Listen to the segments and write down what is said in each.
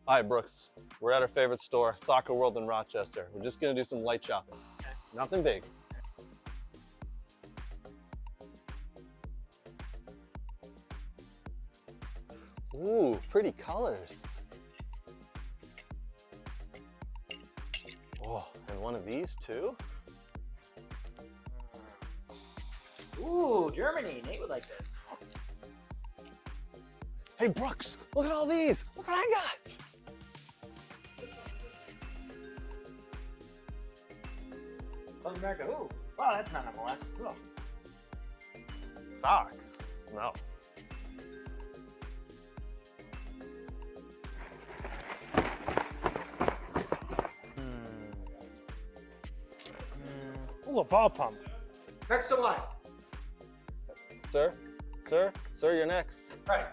All right, Brooks. We're at our favorite store, Soccer World in Rochester. We're just gonna do some light shopping. Okay. Nothing big. Ooh, pretty colors. Oh, and one of these too? Ooh, Germany. Nate would like this. Hey, Brooks, look at all these. Look what I got. South America. Ooh. Wow, that's not MLS. Ooh. Socks? No. Ooh, a ball pump. Next to line. Sir, you're next. Right.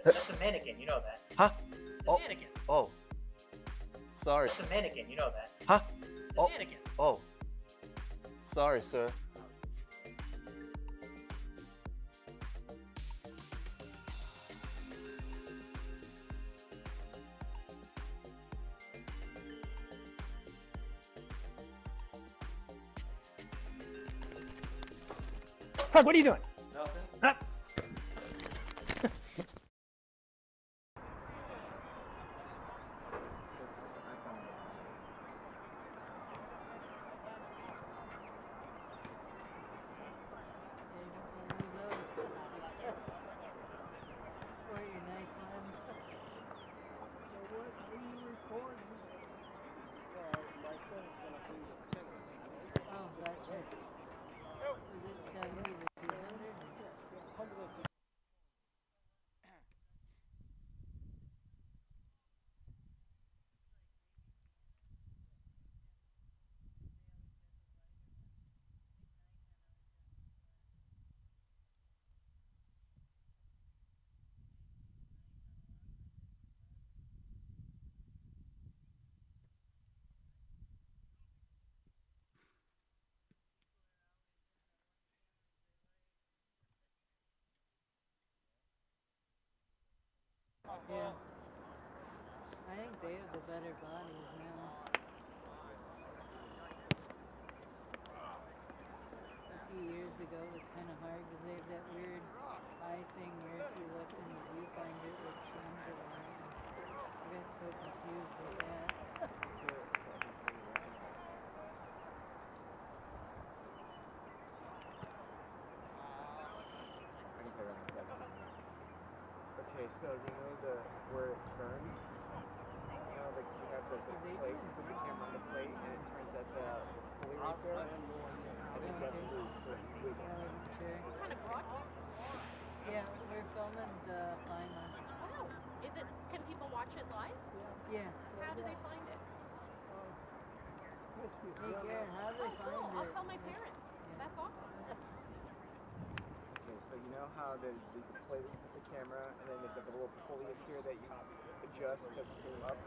That's a mannequin. You know that. Huh? It's a mannequin. Oh. Sorry. It's a mannequin. You know that. Huh? It's a mannequin. Oh. Sorry, sir. Craig, what are you doing? Nothing. Huh? Yeah. I think they have the better bodies now. A few years ago it was kind of hard because they have that weird eye thing where if you looked in the viewfinder it would change it all. I got so confused with that. Okay, so you know where it turns? You know, like you have the plate, you put the camera on the plate, and it turns at the pulley right there, and it gets loose, so you would... I wasn't sure. What kind of broadcast? Yeah, we're filming the final. Wow. Can people watch it live? Yeah. How do they find it? Hey Garen, how do they find Cool. it? I'll tell my parents. That's awesome. Okay, so you know how there's the plate with the camera, and then there's like a little pulley up here that you adjust to pull up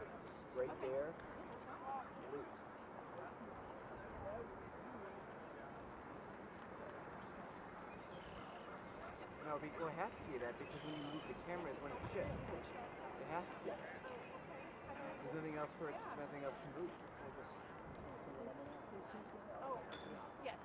right there? It's loose. No, because it has to be that because when you move the camera is when it shifts. It has to be. There's nothing else for it. Nothing else can move. Oh, yes.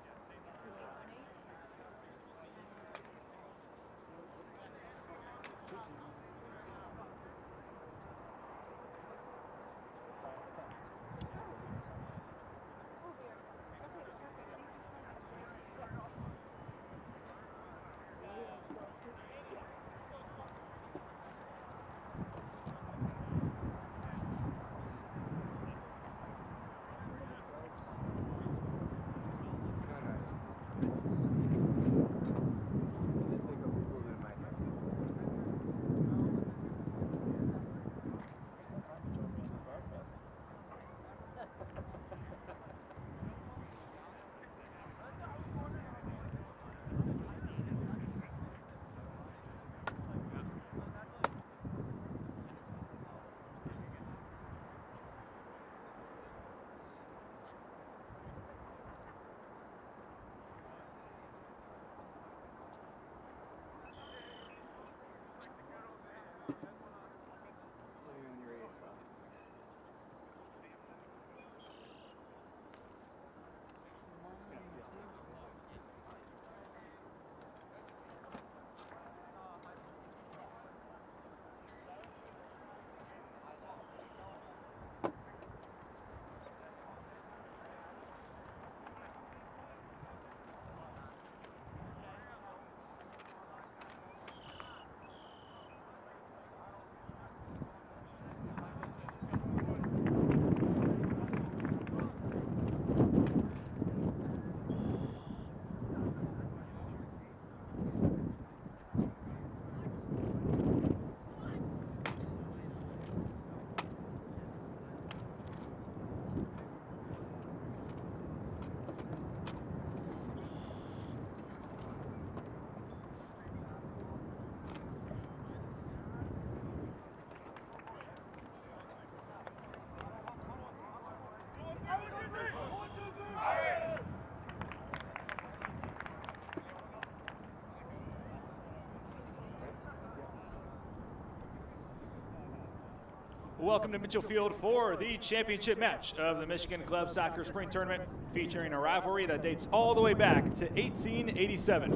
Welcome to Mitchell Field for the championship match of the Michigan Club Soccer Spring Tournament, featuring a rivalry that dates all the way back to 1887.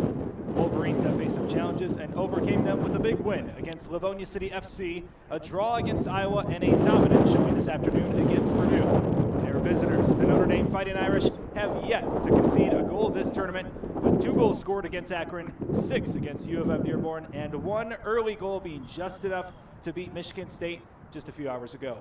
The Wolverines have faced some challenges and overcame them with a big win against Livonia City FC, a draw against Iowa, and a dominant showing this afternoon against Purdue. They are visitors. The Notre Dame Fighting Irish have yet to concede a goal this tournament, with 2 goals scored against Akron, 6 against U of M Dearborn, and 1 early goal being just enough to beat Michigan State just a few hours ago.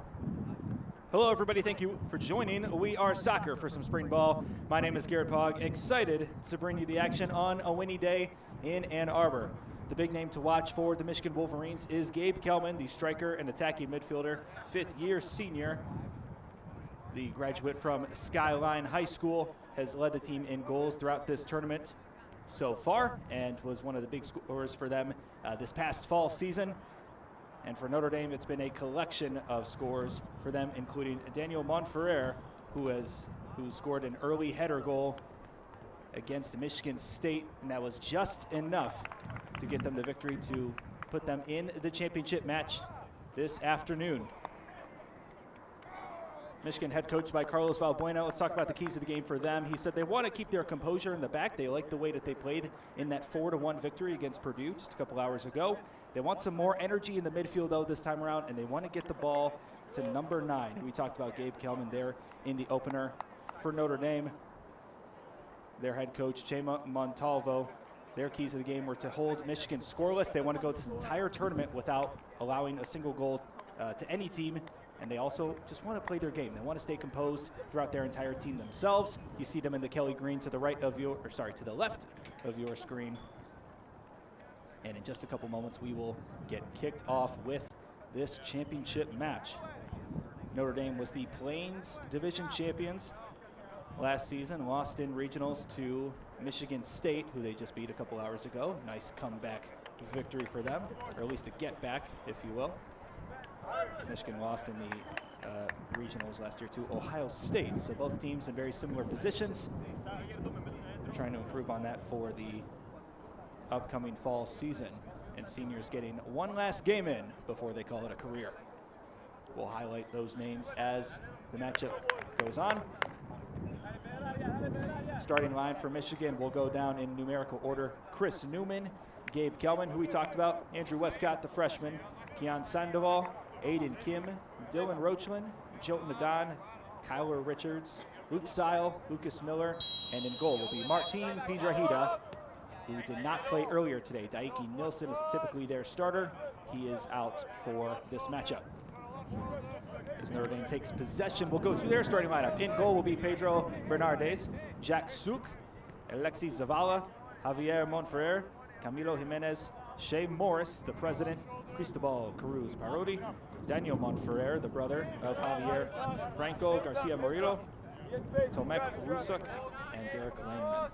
Hello, everybody. Thank you for joining. We are Soccer for some spring ball. My name is Garrett Pogg, excited to bring you the action on a windy day in Ann Arbor. The big name to watch for the Michigan Wolverines is Gabe Kelman, the striker and attacking midfielder, 5th-year senior. The graduate from Skyline High School has led the team in goals throughout this tournament so far and was one of the big scorers for them this past fall season. And for Notre Dame, it's been a collection of scores for them, including Daniel Monferrer, who scored an early header goal against Michigan State, and that was just enough to get them the victory to put them in the championship match this afternoon. Michigan head coach by Carlos Valbuena. Let's talk about the keys of the game for them. He said they want to keep their composure in the back. They like the way that they played in that 4-1 victory against Purdue just a couple hours ago. They want some more energy in the midfield, though, this time around, and they want to get the ball to number 9. We talked about Gabe Kelman there in the opener for Notre Dame. Their head coach, Chema Montalvo, their keys of the game were to hold Michigan scoreless. They want to go this entire tournament without allowing a single goal to any team. And they also just want to play their game. They want to stay composed throughout their entire team themselves. You see them in the Kelly green to the left of your screen. And in just a couple moments, we will get kicked off with this championship match. Notre Dame was the Plains Division champions last season, lost in regionals to Michigan State, who they just beat a couple hours ago. Nice comeback victory for them, or at least a get back, if you will. Michigan lost in the regionals last year to Ohio State, so both teams in very similar positions. They're trying to improve on that for the upcoming fall season, and seniors getting one last game in before they call it a career. We'll highlight those names as the matchup goes on. Starting line for Michigan will go down in numerical order. Chris Newman, Gabe Kelman, who we talked about, Andrew Westcott, the freshman, Keon Sandoval, Aiden Kim, Dylan Roachland, Jolton Adon, Kyler Richards, Luke Seil, Lucas Miller, and in goal will be Martin Piedrahita, who did not play earlier today. Daiki Nilsson is typically their starter. He is out for this matchup. As Notre Dame takes possession, we'll go through their starting lineup. In goal will be Pedro Bernardes, Jack Suk, Alexis Zavala, Javier Monferrer, Camilo Jimenez, Shea Morris, the president, Cristobal Cruz Parodi, Daniel Monferrer, the brother of Javier, Franco Garcia Murillo, Tomek Rusuk, and Derek Langman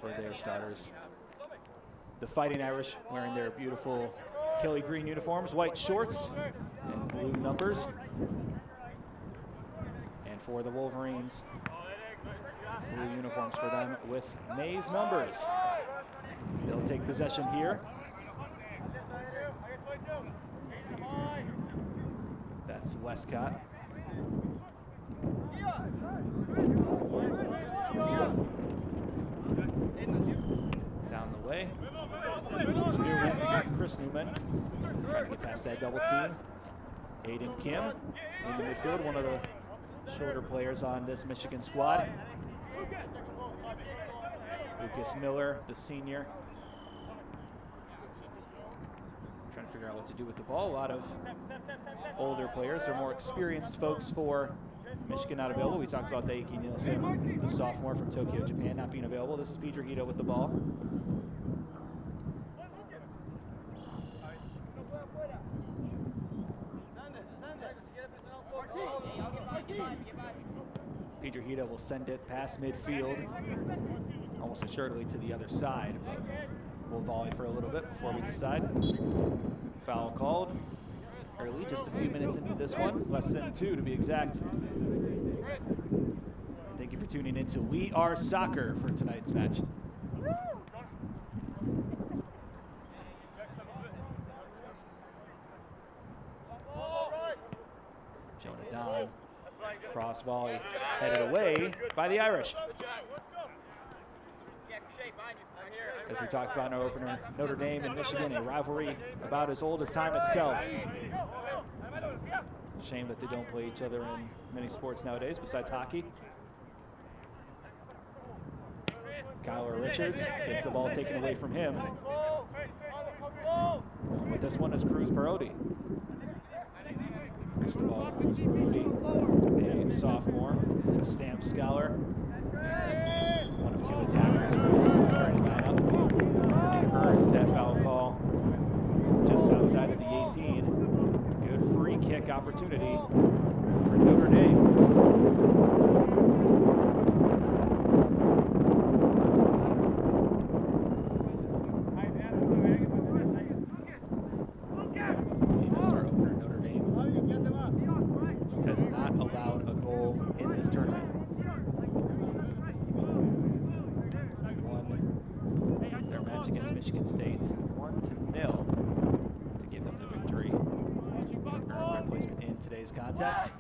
for their starters. The Fighting Irish wearing their beautiful Kelly green uniforms, white shorts, and blue numbers. And for the Wolverines, blue uniforms for them with maize numbers. They'll take possession here. That's Westcott. Down the way. Chris Newman trying to get past that double team. Aiden Kim in the midfield, one of the shorter players on this Michigan squad. Lucas Miller, the senior. Trying to figure out what to do with the ball. A lot of older players or more experienced folks for Michigan not available. We talked about Daiki Nielsen, the sophomore from Tokyo, Japan, not being available. This is Piedrahita with the ball. Piedrahita will send it past midfield, almost assuredly to the other side, but we'll volley for a little bit before we decide. Foul called early, just a few minutes into this one, less than 2 to be exact. Thank you for tuning in to We Are Soccer for tonight's match. Jonah Don, cross volley, headed away by the Irish. As we talked about in our opener, Notre Dame and Michigan, a rivalry about as old as time itself. Shame that they don't play each other in many sports nowadays besides hockey. Kyler Richards gets the ball taken away from him. And with this one is Cruz Parodi. Cristobal Cruz Parodi, a sophomore, a Stamp Scholar, one of 2 attackers for this starting lineup, and earns that foul call just outside of the 18. Good free kick opportunity for Notre Dame. Has not allowed a goal in this tournament. Won their match against Michigan State 1-0 to give them the victory. Earned their placement in today's contest.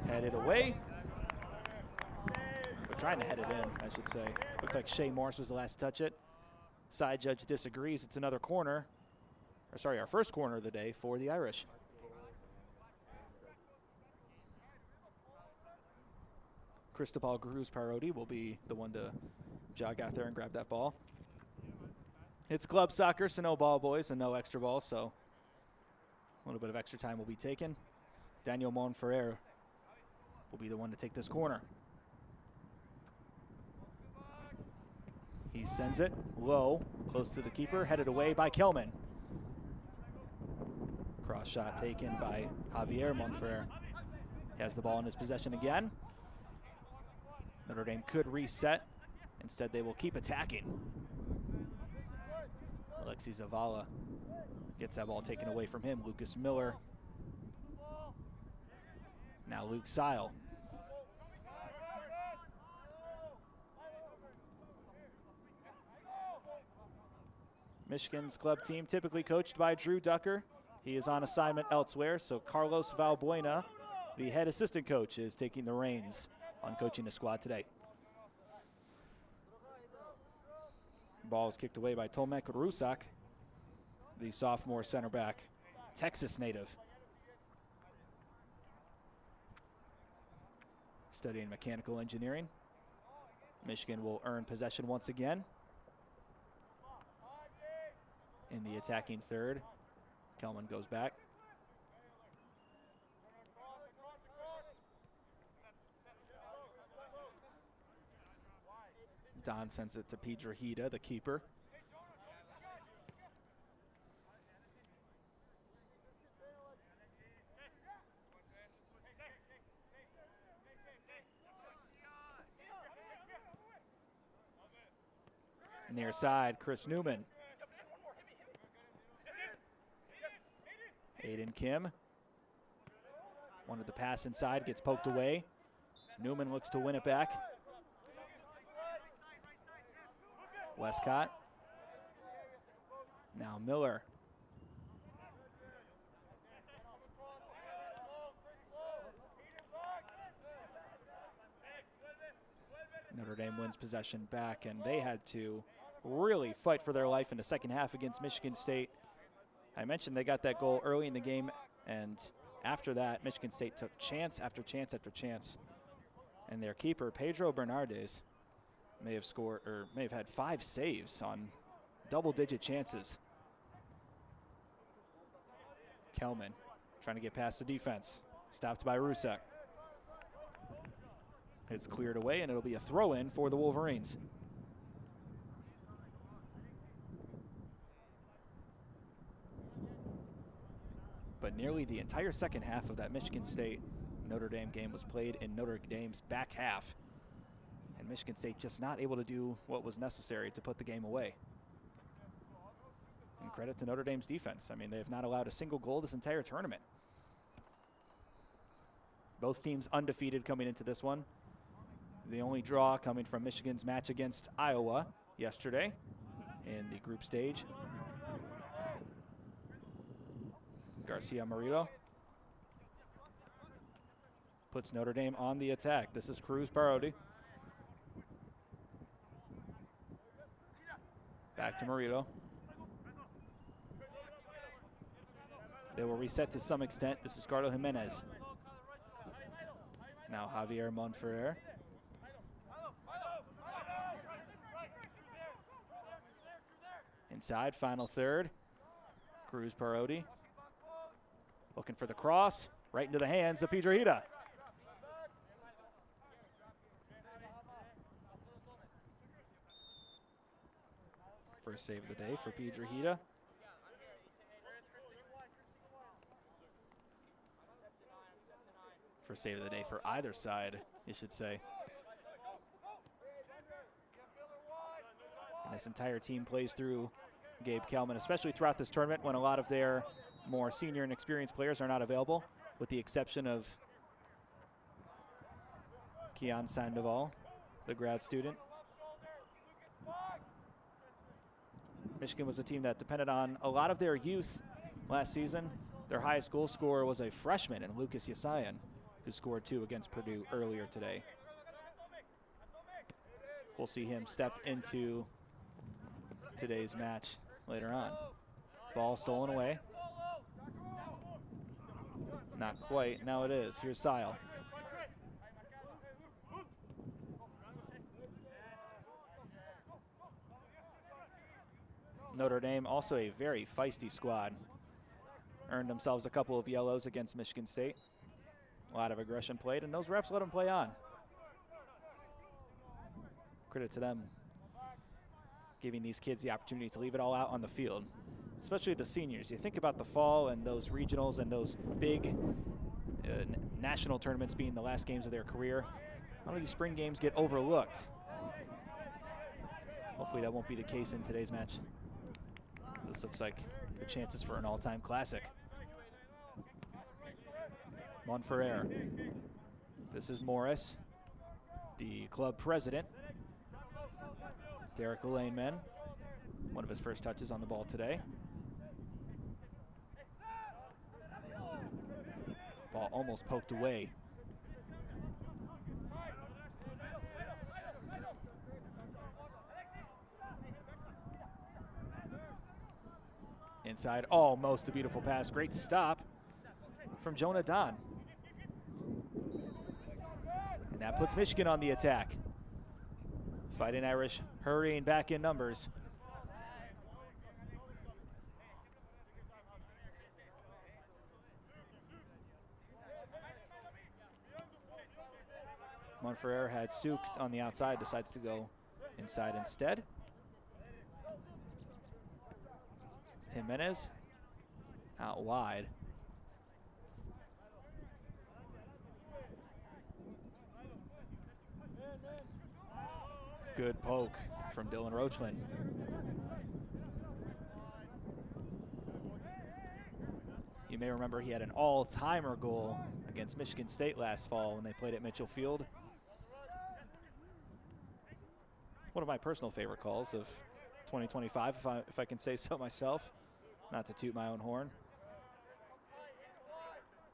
Headed away. We're trying to head it in, I should say. Looked like Shea Morris was the last to touch it. Side judge disagrees. It's another corner. Or sorry, our first corner of the day for the Irish. Cristobal Cruz Parodi will be the one to jog out there and grab that ball. It's club soccer, so no ball boys and no extra balls, so a little bit of extra time will be taken. Daniel Monferrer will be the one to take this corner. He sends it low, close to the keeper, headed away by Kelman. Cross shot taken by Javier Monferrer. He has the ball in his possession again. Notre Dame could reset. Instead, they will keep attacking. Alexi Zavala gets that ball taken away from him. Lucas Miller. Now Luke Seil. Michigan's club team typically coached by Drew Ducker. He is on assignment elsewhere, so Carlos Valbuena, the head assistant coach, is taking the reins on coaching the squad today. Ball is kicked away by Tomek Rusak, the sophomore center back, Texas native. Studying mechanical engineering. Michigan will earn possession once again. In the attacking third, Kelman goes back. Don sends it to Piedrahita, the keeper. Near side, Chris Newman. Aiden Kim wanted the pass inside, gets poked away. Newman looks to win it back. Westcott. Now Miller. Notre Dame wins possession back, and they had to really fight for their life in the second half against Michigan State. I mentioned they got that goal early in the game, and after that, Michigan State took chance after chance after chance. And their keeper, Pedro Bernardes, may have scored, or may have had 5 saves on double-digit chances. Kelman trying to get past the defense. Stopped by Rusak. It's cleared away, and it'll be a throw-in for the Wolverines. But nearly the entire second half of that Michigan State-Notre Dame game was played in Notre Dame's back half. And Michigan State just not able to do what was necessary to put the game away. And credit to Notre Dame's defense. I mean, they have not allowed a single goal this entire tournament. Both teams undefeated coming into this one. The only draw coming from Michigan's match against Iowa yesterday in the group stage. Garcia Murillo. puts Notre Dame on the attack. This is Cruz Parodi. Back to Murillo. They will reset to some extent. This is Carlo Jimenez. Now Javier Monferrer. Inside, final third. Cruz Parodi. Looking for the cross. Right into the hands of Piedrahita. First save of the day for Piedrahita. First save of the day for either side, you should say. And this entire team plays through Gabe Kelman, especially throughout this tournament when a lot of their more senior and experienced players are not available, with the exception of Kian Sandoval, the grad student. Michigan was a team that depended on a lot of their youth last season. Their highest goal scorer was a freshman in Lucas Yasayan, who scored 2 against Purdue earlier today. We'll see him step into today's match later on. Ball stolen away. Not quite. Now it is. Here's Sile. Notre Dame, also a very feisty squad. Earned themselves a couple of yellows against Michigan State. A lot of aggression played, and those refs let them play on. Credit to them, giving these kids the opportunity to leave it all out on the field, especially the seniors. You think about the fall and those regionals and those big national tournaments being the last games of their career. A lot of these spring games get overlooked. Hopefully that won't be the case in today's match. This looks like the chances for an all-time classic. Monferrer. This is Morris, the club president. Derek Alainman, one of his first touches on the ball today. Ball almost poked away. Inside, almost a beautiful pass. Great stop from Jonah Don. And that puts Michigan on the attack. Fighting Irish hurrying back in numbers. Monferrer had Souk on the outside, decides to go inside instead. Jimenez out wide. Good poke from Dylan Roachlin. You may remember he had an all-timer goal against Michigan State last fall when they played at Mitchell Field. One of my personal favorite calls of 2025, if I can say so myself, not to toot my own horn.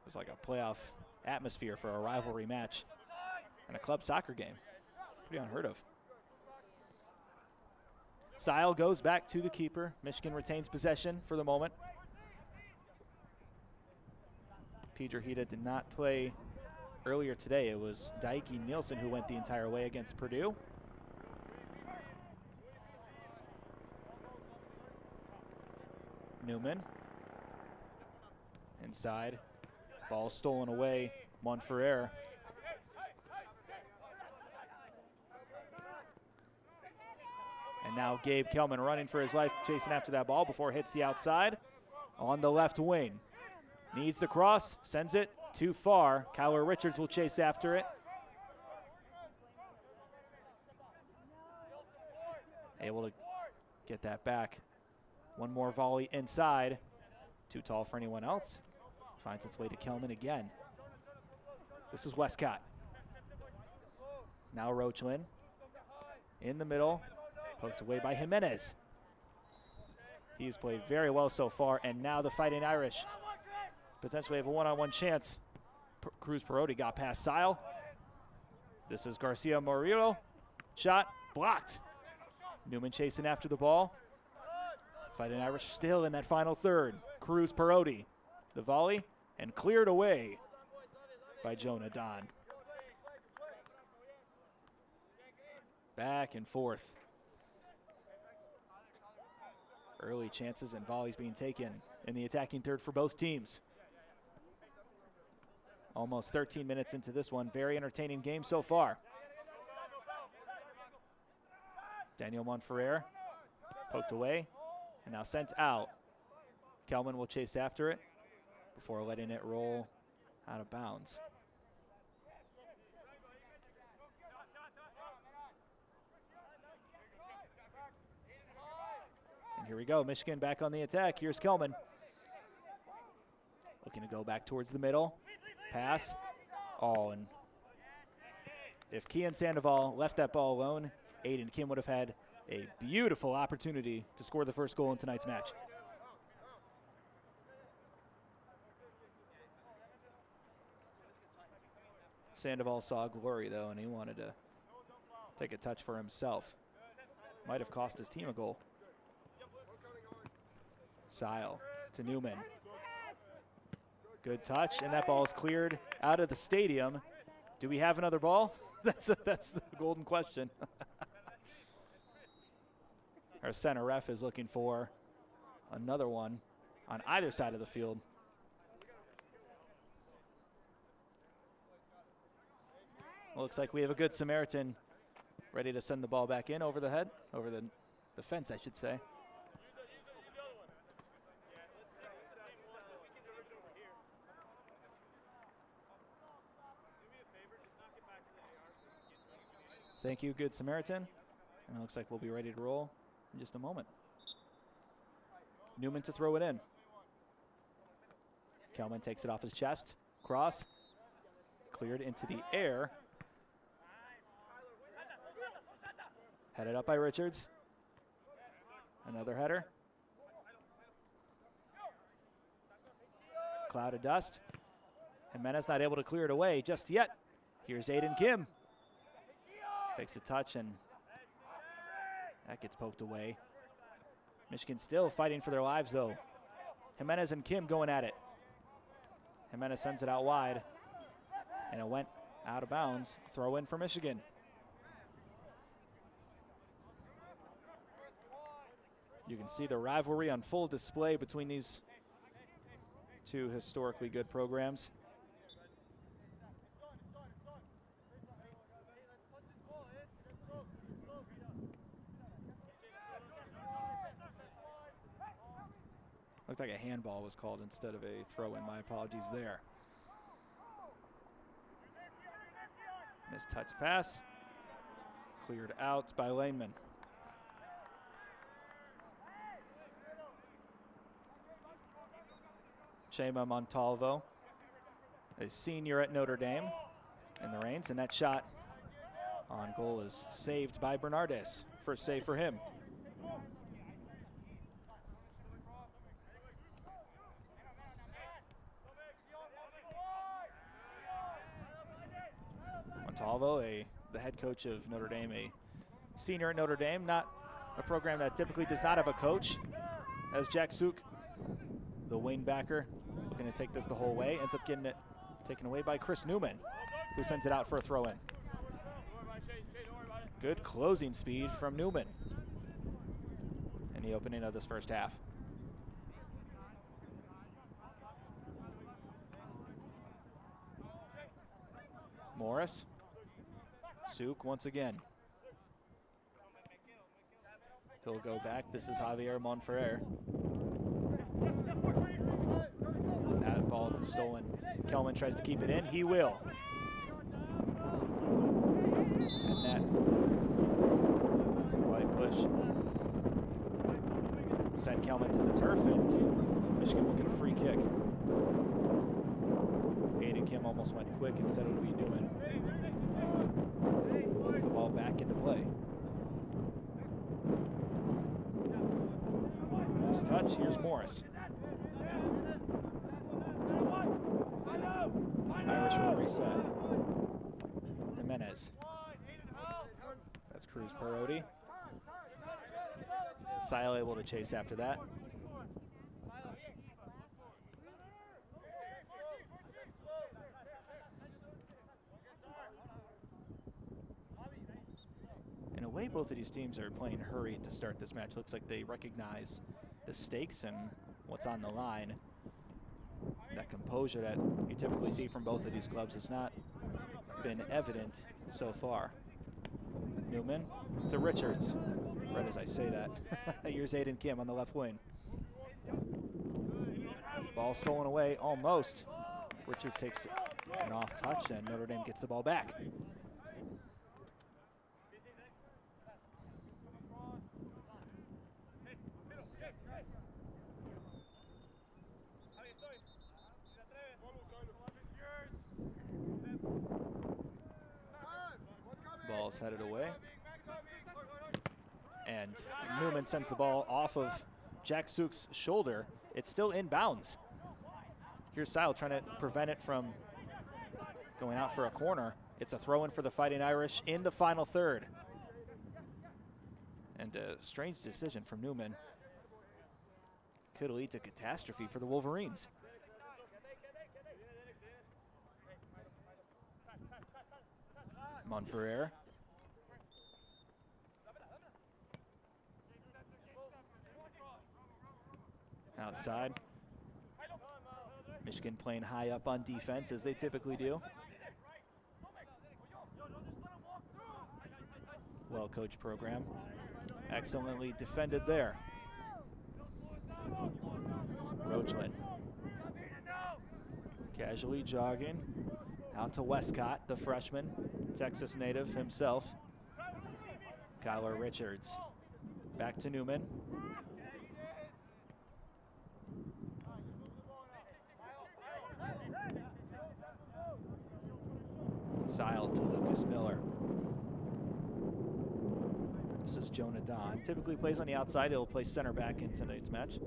It was like a playoff atmosphere for a rivalry match and a club soccer game. Pretty unheard of. Sile goes back to the keeper. Michigan retains possession for the moment. Piedrahita did not play earlier today. It was Daiki Nielsen who went the entire way against Purdue. Newman. Inside. Ball stolen away. Monferrer. And now Gabe Kelman running for his life, chasing after that ball before it hits the outside. On the left wing. Needs the cross, sends it too far. Kyler Richards will chase after it. Able to get that back. One more volley inside. Too tall for anyone else. Finds its way to Kelman again. This is Westcott. Now Roachlin. In the middle. Poked away by Jimenez. He's played very well so far, and now the Fighting Irish potentially have a one-on-one chance Cruz Perotti got past Sile. This is Garcia Murillo. Shot blocked. Newman chasing after the ball. Fighting Irish still in that final third. Cruz Perotti, the volley, and cleared away by Jonah Don. Back and forth. Early chances and volleys being taken in the attacking third for both teams. Almost 13 minutes into this one. Very entertaining game so far. Daniel Monferrer poked away and now sent out. Kelman will chase after it before letting it roll out of bounds. And here we go, Michigan back on the attack. Here's Kelman. Looking to go back towards the middle. Pass. Oh, and if Kian Sandoval left that ball alone, Aiden Kim would have had a beautiful opportunity to score the first goal in tonight's match. Sandoval saw glory, though, and he wanted to take a touch for himself. Might have cost his team a goal. Sile to Newman. Good touch, and that ball is cleared out of the stadium. Do we have another ball? That's the golden question. Our center ref is looking for another one on either side of the field. Looks like we have a good Samaritan ready to send the ball back in over the head, over the fence, I should say. Thank you, Good Samaritan. And it looks like we'll be ready to roll in just a moment. Newman to throw it in. Kelman takes it off his chest. Cross. Cleared into the air. Headed up by Richards. Another header. Cloud of dust. Jimenez not able to clear it away just yet. Here's Aiden Kim. Takes a touch and that gets poked away. Michigan still fighting for their lives though. Jimenez and Kim going at it. Jimenez sends it out wide and it went out of bounds. Throw in for Michigan. You can see the rivalry on full display between these two historically good programs. Looks like a handball was called instead of a throw-in. My apologies there. Mistouched pass. Cleared out by Laneman. Chema Montalvo, a senior at Notre Dame in the reins, and that shot on goal is saved by Bernardes. First save for him. Montalvo, the head coach of Notre Dame, a senior at Notre Dame, not a program that typically does not have a coach, as Jack Suk, the wing backer, looking to take this the whole way, ends up getting it taken away by Chris Newman, who sends it out for a throw-in. Good closing speed from Newman in the opening of this first half. Morris. Suk once again. He'll go back. This is Javier Monferrer. That ball is stolen. Kelman tries to keep it in. He will. And that white push sent Kelman to the turf, and Michigan will get a free kick. Aiden Kim almost went quick and said it would be Newman. Puts the ball back into play. Nice touch. Here's Morris. Irish will reset. Jimenez. That's Cruz Perotti. Sile able to chase after that. In a way, both of these teams are playing hurried to start this match. Looks like they recognize the stakes and what's on the line. That composure that you typically see from both of these clubs has not been evident so far. Newman to Richards. Right as I say that. Here's Aiden Kim on the left wing. Ball stolen away almost. Richards takes an off touch and Notre Dame gets the ball back. Ball's headed away. And Newman sends the ball off of Jack Sook's shoulder. It's still inbounds. Here's Sile trying to prevent it from going out for a corner. It's a throw-in for the Fighting Irish in the final third. And a strange decision from Newman. Could lead to catastrophe for the Wolverines. Monferrer. Outside. Michigan playing high up on defense as they typically do. Well-coached program. Excellently defended there. Roachman. Casually jogging. Out to Westcott, the freshman. Texas native himself. Kyler Richards. Back to Newman. Sile to Lucas Miller. This is Jonah Don. Typically plays on the outside. He'll play center back in tonight's match.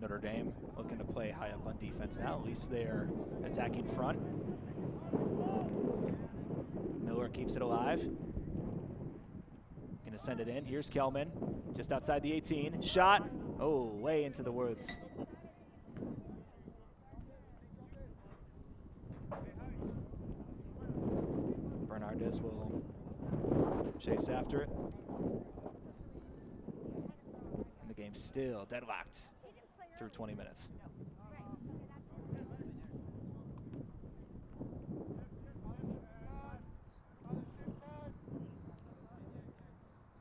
Notre Dame looking to play high up on defense now. At least they're attacking front. Miller keeps it alive. Gonna send it in. Here's Kelman, just outside the 18. Shot, oh, way into the woods. Bernardez will chase after it. And the game's still deadlocked through 20 minutes.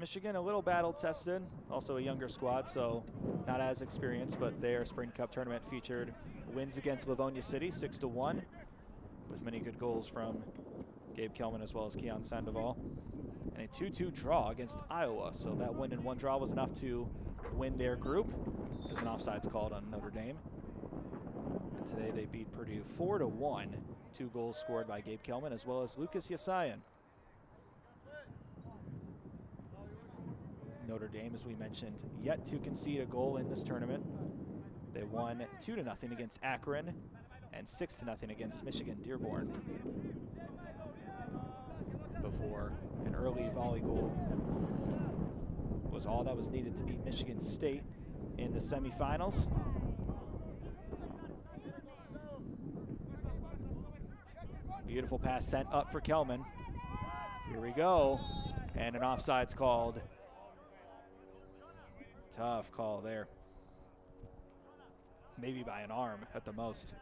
Michigan a little battle tested, also a younger squad, so not as experienced, but their Spring Cup tournament featured wins against Livonia City 6-1, with many good goals from Gabe Kelman as well as Keon Sandoval, and a 2-2 draw against Iowa. So that win and one draw was enough to win their group. There's an offsides called on Notre Dame. And today they beat Purdue 4-1, 2 goals scored by Gabe Kelman as well as Lucas Yasayan. Notre Dame, as we mentioned, yet to concede a goal in this tournament. They won 2-0 against Akron and 6-0 against Michigan Dearborn. Before an early volley goal was all that was needed to beat Michigan State in the semifinals. Beautiful pass sent up for Kelman. Here we go, and an offsides called. Tough call there. Maybe by an arm at the most.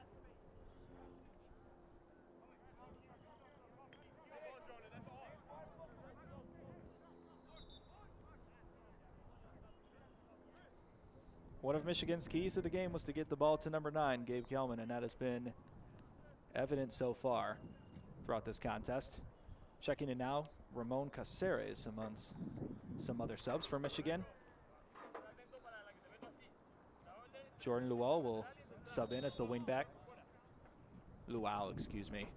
One of Michigan's keys to the game was to get the ball to number 9, Gabe Kelman, and that has been evident so far throughout this contest. Checking in now, Ramon Caceres amongst some other subs for Michigan. Jordan Luau will sub in as the wingback. Luau, excuse me.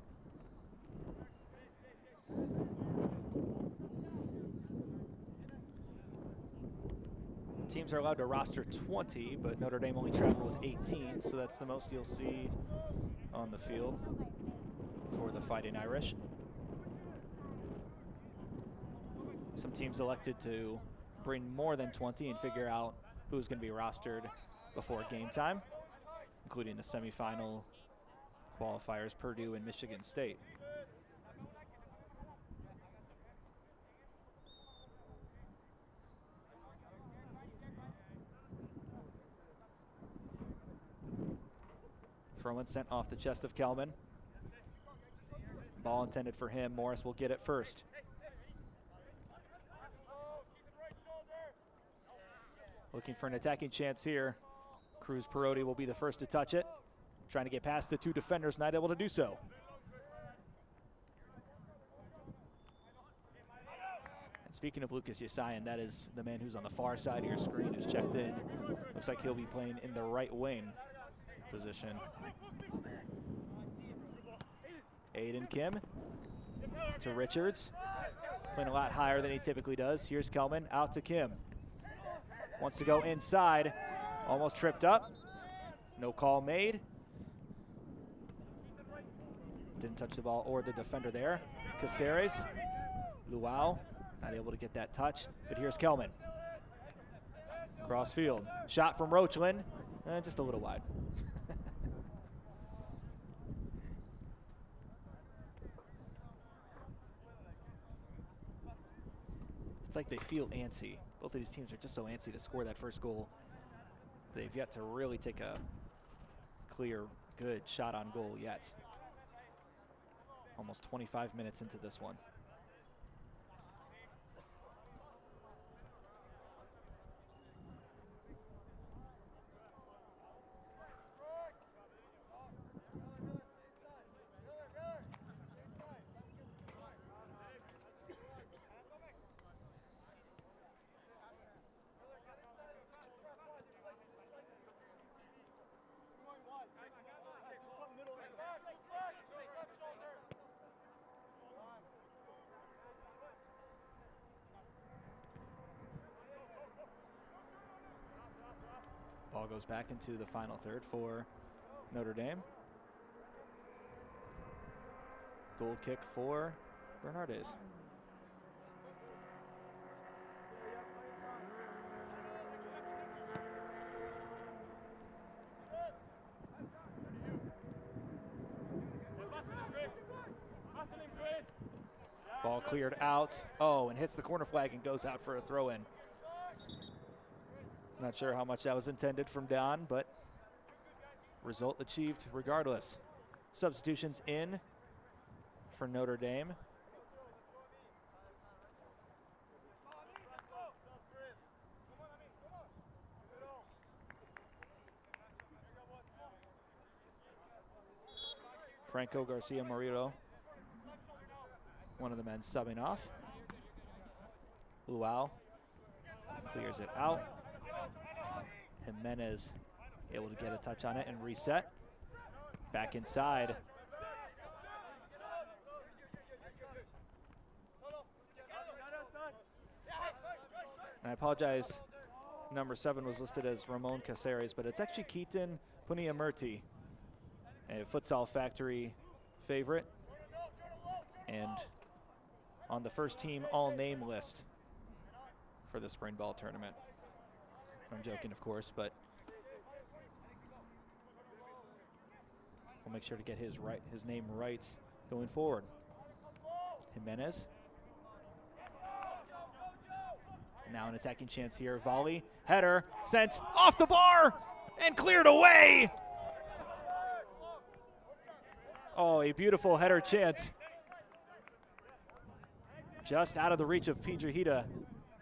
Teams are allowed to roster 20, but Notre Dame only traveled with 18, so that's the most you'll see on the field for the Fighting Irish. Some teams elected to bring more than 20 and figure out who's going to be rostered before game time, including the semifinal qualifiers, Purdue and Michigan State. Throw-in sent off the chest of Kelman. Ball intended for him. Morris will get it first. Looking for an attacking chance here. Cruz Perotti will be the first to touch it. Trying to get past the two defenders, not able to do so. And speaking of Lucas Yasayan, that is the man who's on the far side of your screen, who's checked in. Looks like he'll be playing in the right wing position. Aiden Kim to Richards. Playing a lot higher than he typically does. Here's Kelman out to Kim. Wants to go inside. Almost tripped up. No call made. Didn't touch the ball or the defender there. Caceres. Luau not able to get that touch. But here's Kelman. Cross field. Shot from Roachlin. Just a little wide. It's like they feel antsy. Both of these teams are just so antsy to score that first goal. They've yet to really take a clear, good shot on goal yet. Almost 25 minutes into this one. Ball goes back into the final third for Notre Dame. Goal kick for Bernardes. Ball cleared out. Oh, and hits the corner flag and goes out for a throw-in. Not sure how much that was intended from Don, but result achieved regardless. Substitutions in for Notre Dame. Franco Garcia Murillo, one of the men subbing off. Luau clears it out. Jimenez able to get a touch on it and reset. Back inside. And I apologize, number 7 was listed as Ramon Caceres, but it's actually Keaton Puniamurti, a Futsal Factory favorite, and on the first team all-name list for the spring ball tournament. I'm joking, of course, but we'll make sure to get his name right going forward. Jimenez. And now an attacking chance here. Volley, header, sent off the bar and cleared away. Oh, a beautiful header chance. Just out of the reach of Piedrahita.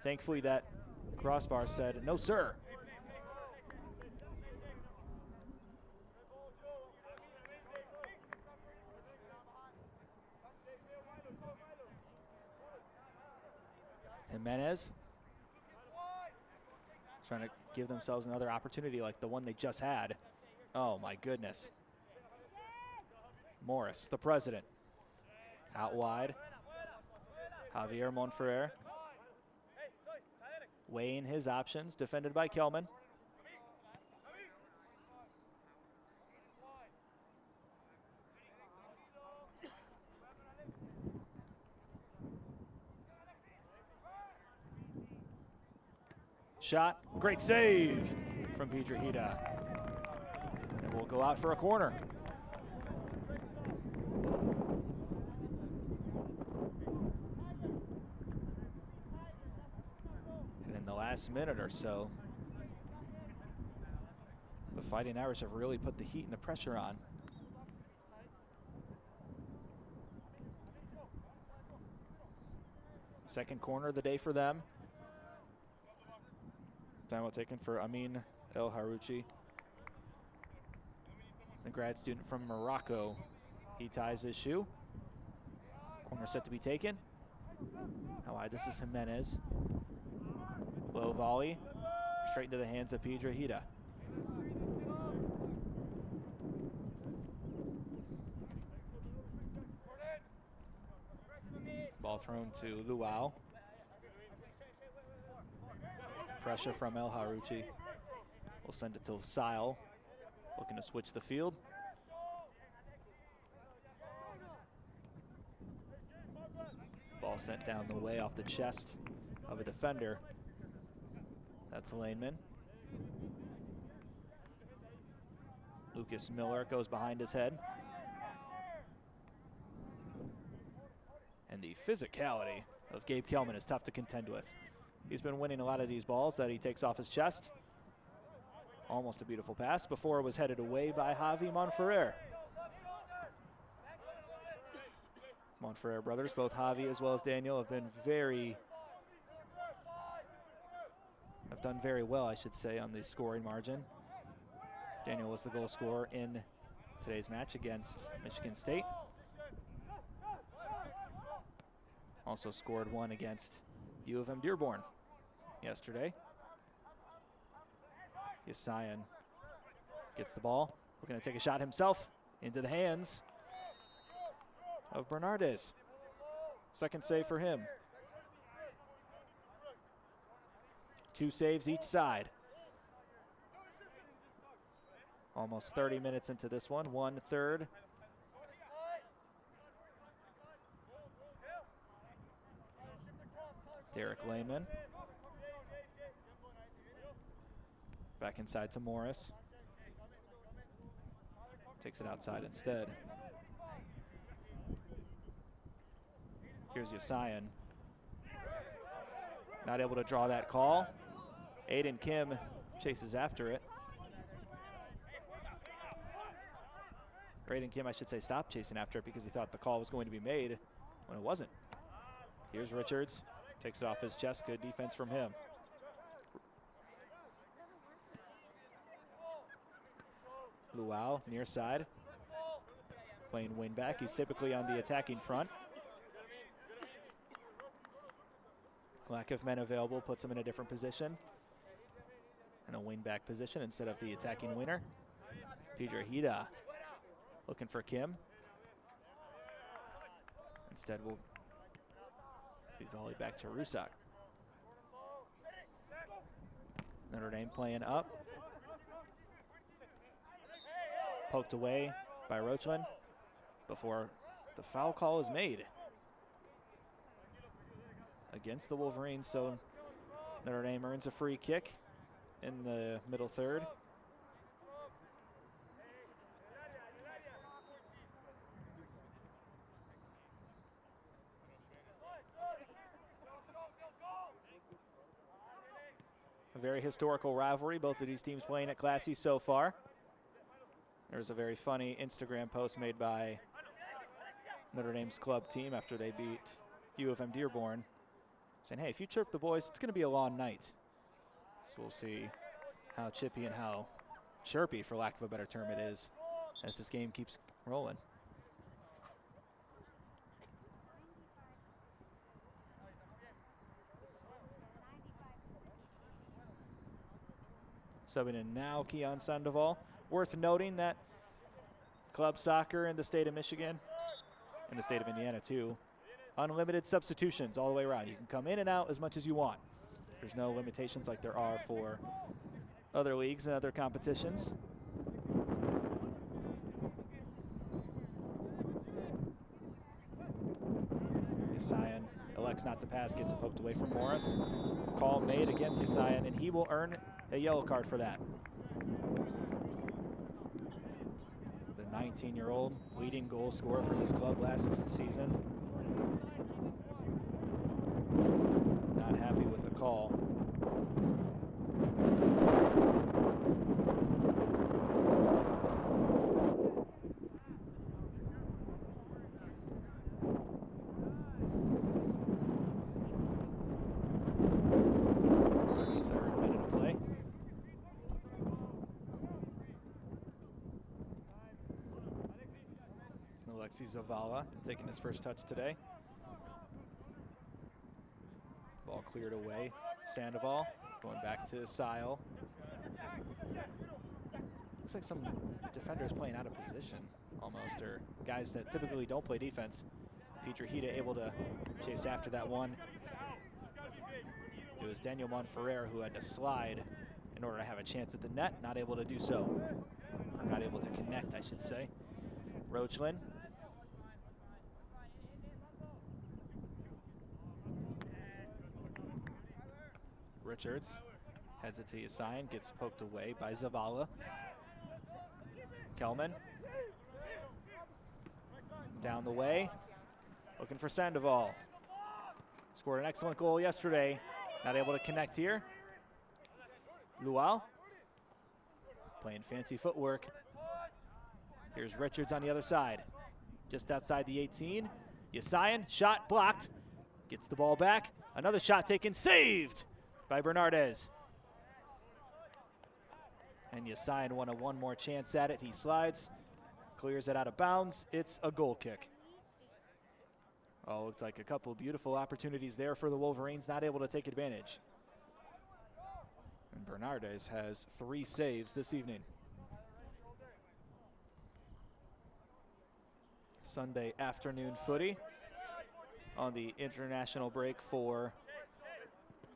Thankfully that crossbar said, no, sir. Jimenez trying to give themselves another opportunity like the one they just had. Oh, my goodness. Morris, the president. Out wide. Javier Monferrer. weighing his options, defended by Kelman. Shot, great save from Piedrahita. And we'll go out for a corner. And in the last minute or so, the Fighting Irish have really put the heat and the pressure on. Second corner of the day for them. Timeout taken for Amin El Harouchi, the grad student from Morocco. He ties his shoe. Corner set to be taken. How wide? This is Jimenez. Low volley, straight into the hands of Piedrahita. Ball thrown to Luau. Pressure from El Harouchi. We'll send it to Sile, looking to switch the field. Ball sent down the way off the chest of a defender. That's Laneman. Lucas Miller goes behind his head. And the physicality of Gabe Kelman is tough to contend with. He's been winning a lot of these balls that he takes off his chest. Almost a beautiful pass before it was headed away by Javi Monferrer. Monferrer brothers, both Javi as well as Daniel, have done very well, I should say, on the scoring margin. Daniel was the goal scorer in today's match against Michigan State. Also scored one against U of M Dearborn yesterday. Yasayan gets the ball, looking to take a shot himself into the hands of Bernardes. Second save for him. 2 saves each side. Almost 30 minutes into this one, 1/3. Derek Lehman. Back inside to Morris. Takes it outside instead. Here's Yasayan. Not able to draw that call. Aiden Kim chases after it. Or Aiden Kim, I should say, stopped chasing after it because he thought the call was going to be made when it wasn't. Here's Richards. Takes it off his chest. Good defense from him. Luau near side. Playing wing back. He's typically on the attacking front. Lack of men available puts him in a different position. In a wing back position instead of the attacking winger. Piedrahita looking for Kim. Instead will be volleyed back to Rusak. Notre Dame playing up. Poked away by Roachlin before the foul call is made against the Wolverines. So Notre Dame earns a free kick in the middle third. A very historical rivalry, both of these teams playing at Classy so far. There's a very funny Instagram post made by Notre Dame's club team after they beat U of M Dearborn, saying, hey, if you chirp the boys, it's going to be a long night. So we'll see how chippy and how chirpy, for lack of a better term, it is as this game keeps rolling. Subbing in now, Keon Sandoval. Worth noting that club soccer in the state of Michigan, in the state of Indiana too, unlimited substitutions all the way around. You can come in and out as much as you want. There's no limitations like there are for other leagues and other competitions. Yasayan elects not to pass, gets it poked away from Morris. Call made against Yasayan, and he will earn a yellow card for that. The 19-year-old leading goal scorer for this club last season. Not happy with the call. Zavala taking his first touch today. Ball cleared away. Sandoval going back to Sile. Looks like some defenders playing out of position almost, or guys that typically don't play defense. Pietrahita able to chase after that one. It was Daniel Monferrer who had to slide in order to have a chance at the net, not able to do so. Or not able to connect, I should say. Rochlin. Richards heads it to Yasayan, gets poked away by Zavala. Kelman down the way, looking for Sandoval. Scored an excellent goal yesterday, not able to connect here. Luau playing fancy footwork. Here's Richards on the other side, just outside the 18. Yasayan, shot blocked, gets the ball back. Another shot taken, saved by Bernardez. And Yasayan wanted one more chance at it. He slides, clears it out of bounds. It's a goal kick. Oh, looks like a couple beautiful opportunities there for the Wolverines, not able to take advantage. And Bernardez has 3 saves this evening. Sunday afternoon footy on the international break for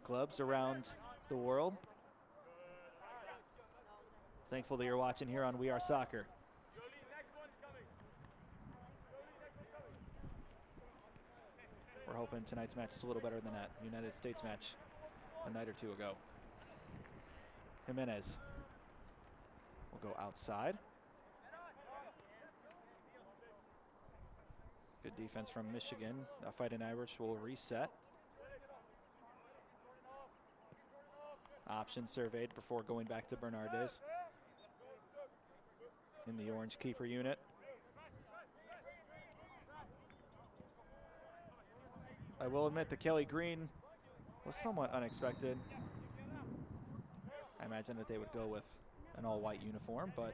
clubs around the world. Thankful that you're watching here on We Are Soccer. We're hoping tonight's match is a little better than that United States match a night or two ago. Jimenez will go outside. Good defense from Michigan. Fighting Irish will reset. Option surveyed before going back to Bernardez in the orange keeper unit. I will admit that Kelly Green was somewhat unexpected. I imagine that they would go with an all-white uniform, but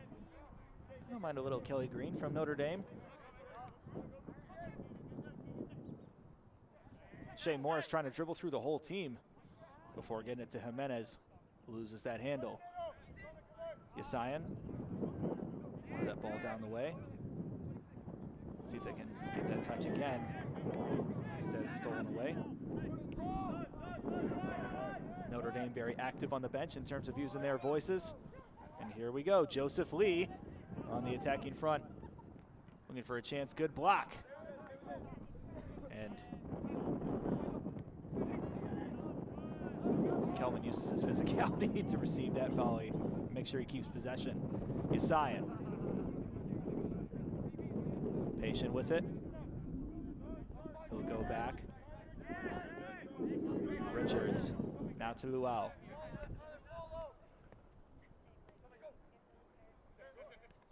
I don't mind a little Kelly Green from Notre Dame. Shea Morris trying to dribble through the whole team before getting it to Jimenez. Loses that handle. Yasayan, wanted that ball down the way. See if they can get that touch again. Instead, it's stolen away. Notre Dame very active on the bench in terms of using their voices. And here we go, Joseph Lee on the attacking front. Looking for a chance, good block. And Kelman uses his physicality to receive that volley, make sure he keeps possession. Yasayan, patient with it. He'll go back. Richards, now to Luau.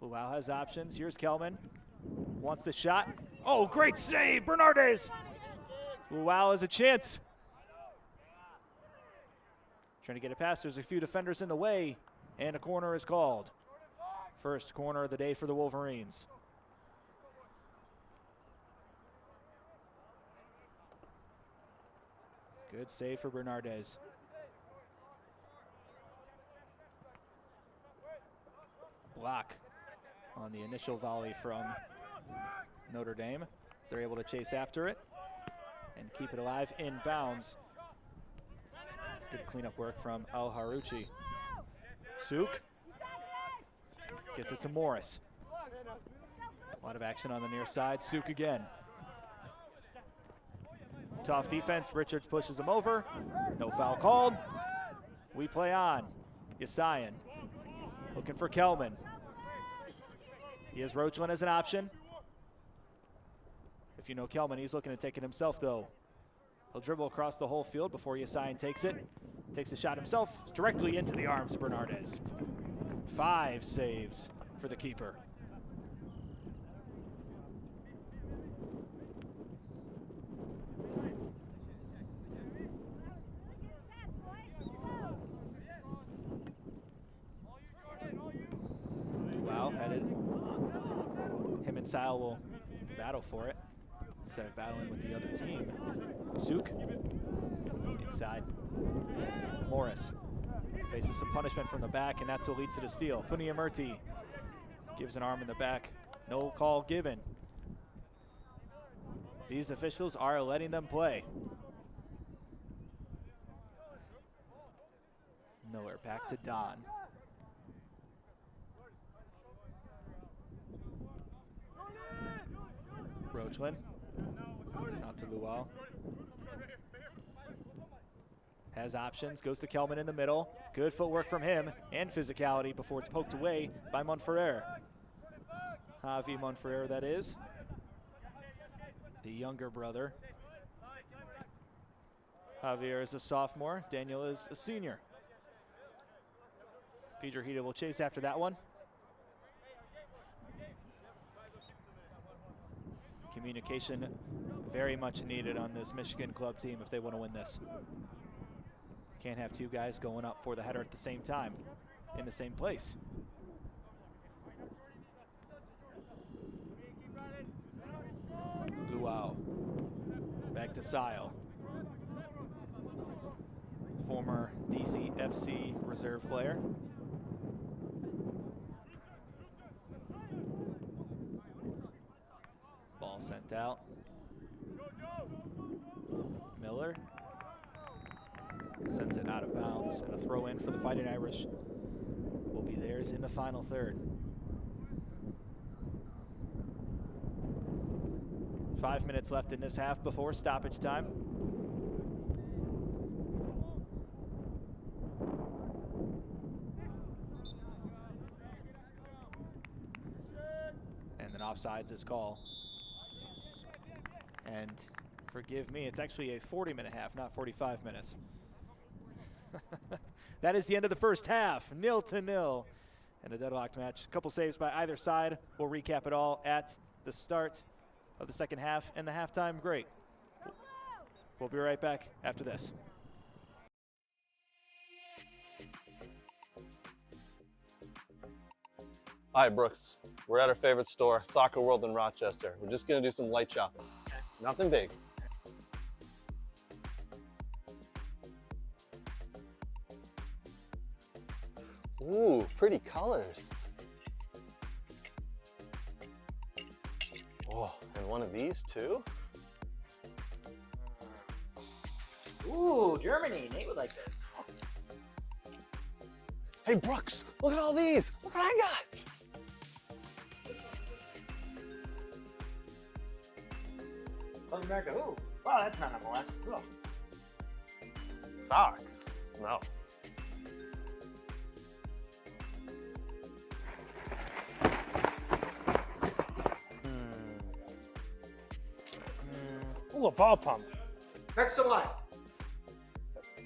Luau has options. Here's Kelman. Wants the shot. Oh, great save, Bernardez. Luau has a chance. Trying to get it past. There's a few defenders in the way, and a corner is called. First corner of the day for the Wolverines. Good save for Bernardez. Block on the initial volley from Notre Dame. They're able to chase after it and keep it alive in bounds. Good cleanup work from Al Harouchi. Suk gets it to Morris. A lot of action on the near side. Suk again. Tough defense. Richards pushes him over. No foul called. We play on. Yasayan looking for Kelman. He has Roachlin as an option. If you know Kelman, he's looking to take it himself, though. He'll dribble across the whole field before Yasayan takes it. Takes a shot himself directly into the arms of Bernardez. 5 saves for the keeper. Wow, headed. Him and Sile will battle for it instead of battling with the other team. Suk inside. Morris faces some punishment from the back, and that's what leads to the steal. Puniamurti gives an arm in the back. No call given. These officials are letting them play. Miller back to Don. Roachlin out to Luau. Has options, goes to Kelman in the middle. Good footwork from him and physicality before it's poked away by Monferrer. Javi Monferrer, that is. The younger brother. Javier is a sophomore. Daniel is a senior. Piedrahita will chase after that one. Communication very much needed on this Michigan club team if they want to win this. Can't have 2 guys going up for the header at the same time in the same place. Luau. Back to Sile. Former DCFC reserve player. Ball sent out. Miller sends it out of bounds, and a throw in for the Fighting Irish will be theirs in the final third. 5 minutes left in this half before stoppage time. And then offsides is call. And forgive me, it's actually a 40-minute half, not 45 minutes. That is the end of the first half, 0-0. And a deadlocked match. A couple saves by either side. We'll recap it all at the start of the second half and the halftime break. We'll be right back after this. Hi, Brooks. We're at our favorite store, Soccer World in Rochester. We're just gonna do some light shopping. Nothing big. Ooh, pretty colors. Oh, and one of these too? Ooh, Germany. Nate would like this. Hey, Brooks, look at all these. Look what I got. South America. Ooh, wow, that's not MLS. Ugh. Socks? No. Ooh, a ball pump. Next in line.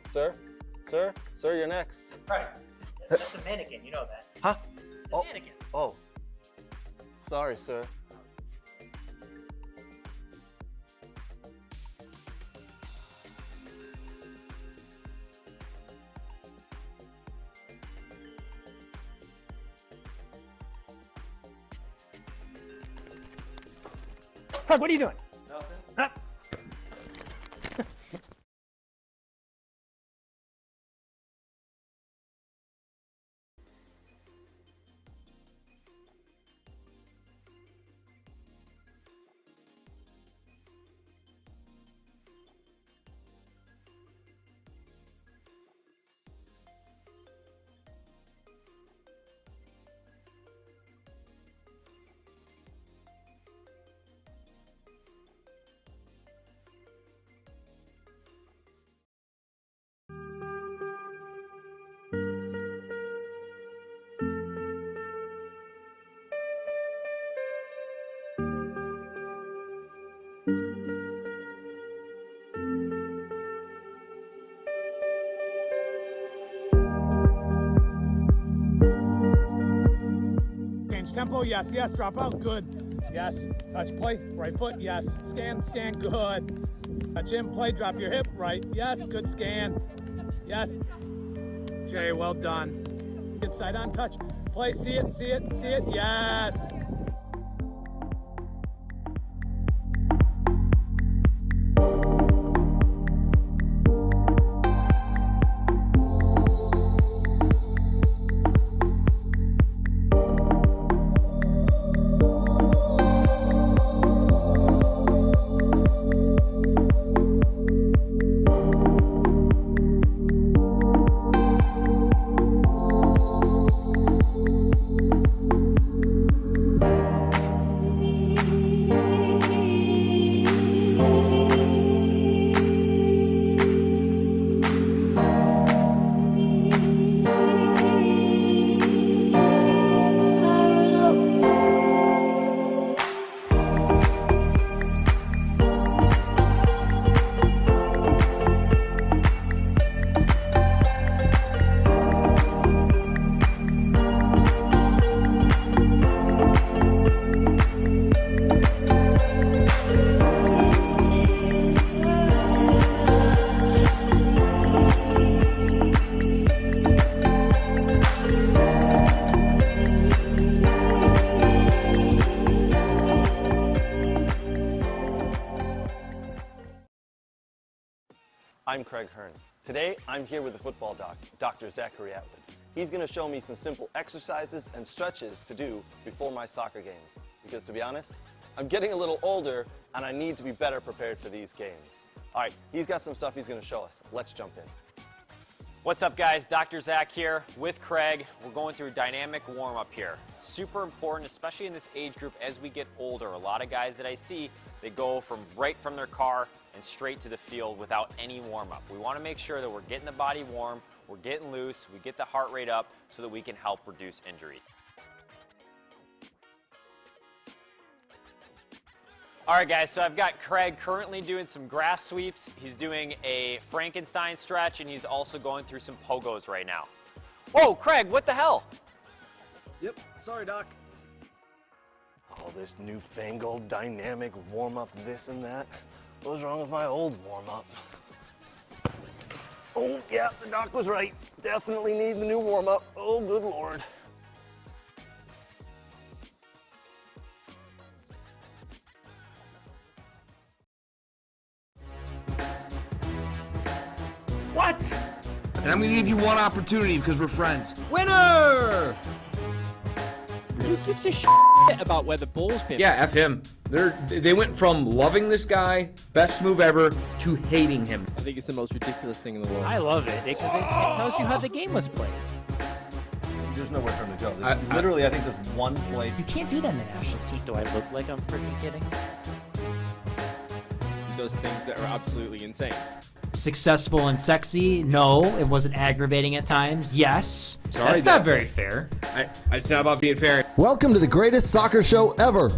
Sir, you're next. Right. That's a mannequin, you know that. Huh? It's a mannequin. Oh. Sorry, sir. Craig, what are you doing? Nothing. Huh? touch, tempo, yes, yes, drop out, good. Yes, touch, play, right foot, yes. Scan, good. Touch in, play, drop your hip, right, yes, good scan. Yes. Jay, well done. Good side on touch. Play, see it, yes. I'm Craig Hearn. Today, I'm here with the football doc, Dr. Zachary Atwood. He's going to show me some simple exercises and stretches to do before my soccer games. Because to be honest, I'm getting a little older and I need to be better prepared for these games. All right, he's got some stuff he's going to show us. Let's jump in. What's up, guys? Dr. Zach here with Craig. We're going through a dynamic warm-up here. Super important, especially in this age group as we get older. A lot of guys that I see, they go right from their car and straight to the field without any warm-up. We want to make sure that we're getting the body warm, we're getting loose, we get the heart rate up so that we can help reduce injuries. All right, guys, so I've got Craig currently doing some grass sweeps. He's doing a Frankenstein stretch, and he's also going through some pogos right now. Whoa, Craig, what the hell? Yep, sorry, Doc. All this newfangled dynamic warm-up, this and that. What was wrong with my old warm-up? Oh, yeah, the doc was right. Definitely need the new warm-up. Oh, good Lord. What? And I'm gonna give you one opportunity because we're friends. Winner! Who gives a shit about where the ball's been? Yeah, F him. They went from loving this guy, best move ever, to hating him. I think it's the most ridiculous thing in the world. I love it because it tells you how the game was played. There's nowhere for him to go. Literally, I think there's one place. You can't do that in the national team. Do I look like I'm freaking kidding? He does things that are absolutely insane. Successful and sexy? No. It wasn't aggravating at times? Yes. Sorry, That's not very fair. It's not about being fair. Welcome to the greatest soccer show ever.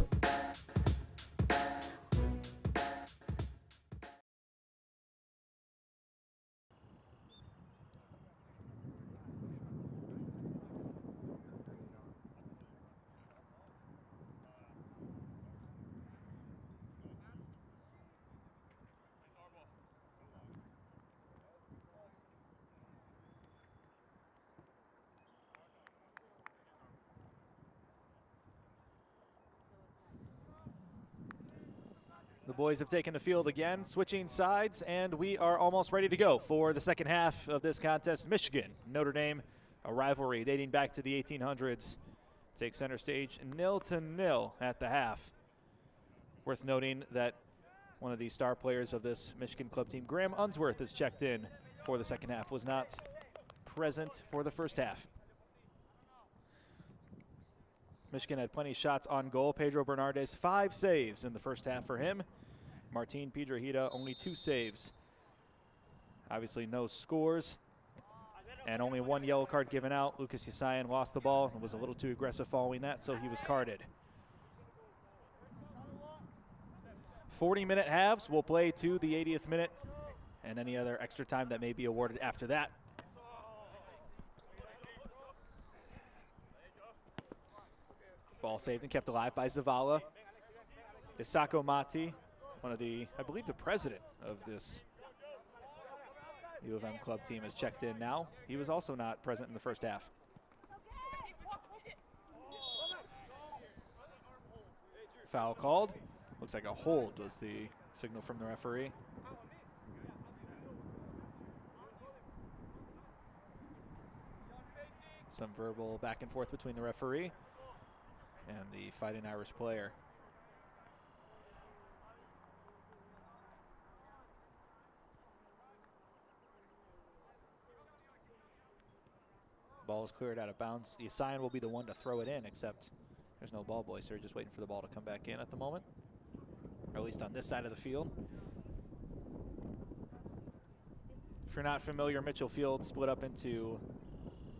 The boys have taken the field again, switching sides, and we are almost ready to go for the second half of this contest. Michigan, Notre Dame, a rivalry dating back to the 1800s, takes center stage 0-0 at the half. Worth noting that one of the star players of this Michigan club team, Graham Unsworth, is checked in for the second half, was not present for the first half. Michigan had plenty of shots on goal. Pedro Bernardes, 5 saves in the first half for him. Martin Piedrahita, only 2 saves. Obviously no scores. And only 1 yellow card given out. Lucas Yasayan lost the ball and was a little too aggressive following that, so he was carded. 40-minute halves will play to the 80th minute and any other extra time that may be awarded after that. Ball Ball saved and kept alive by Zavala. Isako Mati, one of the, I believe the president of this U of M club team, has checked in now. He was also not present in the first half. Foul called. Looks like a hold was the signal from the referee. Some verbal back and forth between the referee and the Fighting Irish player. Ball is cleared out of bounds. Isayan will be the one to throw it in, except there's no ball boy, so you're just waiting for the ball to come back in at the moment, or at least on this side of the field. If you're not familiar, Mitchell Field split up into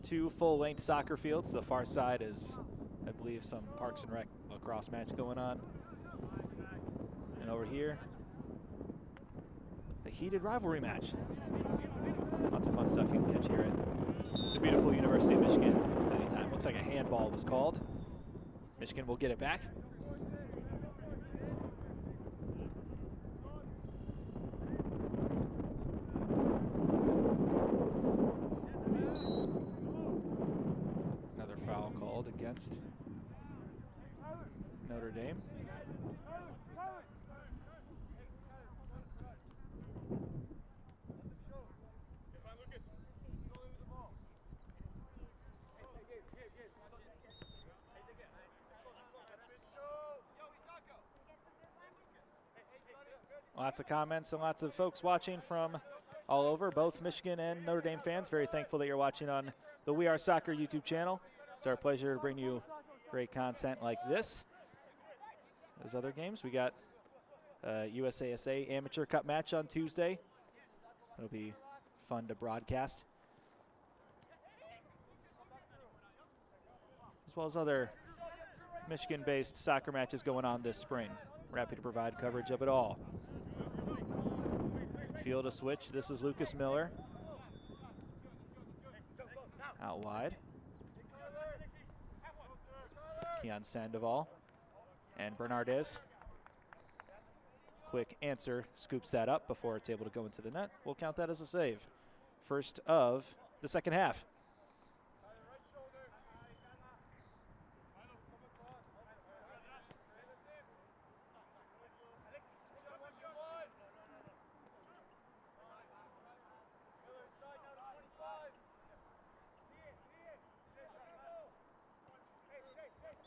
2 full-length soccer fields. The far side is, I believe, some Parks and Rec lacrosse match going on. And over here, a heated rivalry match. Lots of fun stuff you can catch here at the beautiful University of Michigan anytime. Looks like a handball was called. Michigan will get it back. Another foul called against Notre Dame. Lots of comments and lots of folks watching from all over, both Michigan and Notre Dame fans. Very thankful that you're watching on the We Are Soccer YouTube channel. It's our pleasure to bring you great content like this. As other games, we got USASA Amateur Cup match on Tuesday. It'll be fun to broadcast. As well as other Michigan-based soccer matches going on this spring. We're happy to provide coverage of it all. Field a switch. This is Lucas Miller. Out wide. Keon Sandoval and Bernardez. Quick answer, scoops that up before it's able to go into the net. We'll count that as a save. First of the second half.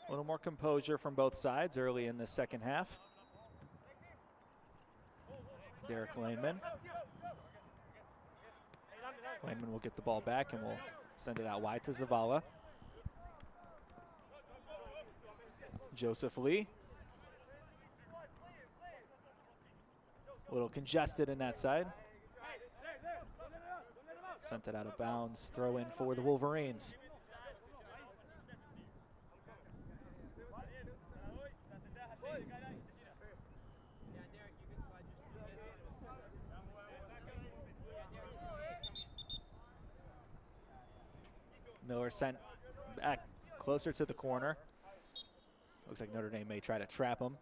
A little more composure from both sides early in the second half. Derek Laneman. Laneman will get the ball back and will send it out wide to Zavala. Joseph Lee. A little congested in that side. Sent it out of bounds. Throw in for the Wolverines. Miller sent back closer to the corner. Looks like Notre Dame may try to trap him.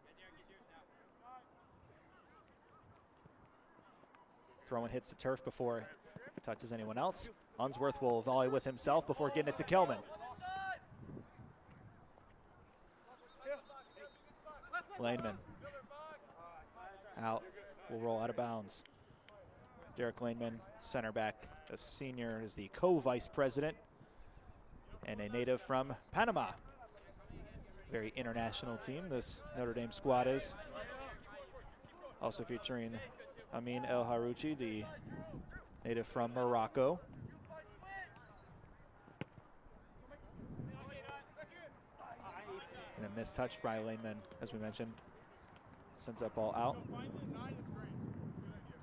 Throwing hits the turf before it touches anyone else. Unsworth will volley with himself before getting it to Kelman. Laneman. Out. Will roll out of bounds. Derek Laneman, center back. A senior, is the co-vice president. And a native from Panama. Very international team this Notre Dame squad is. Also featuring Amin El Harouchi, the native from Morocco. And a missed touch by Laneman, as we mentioned. Sends that ball out.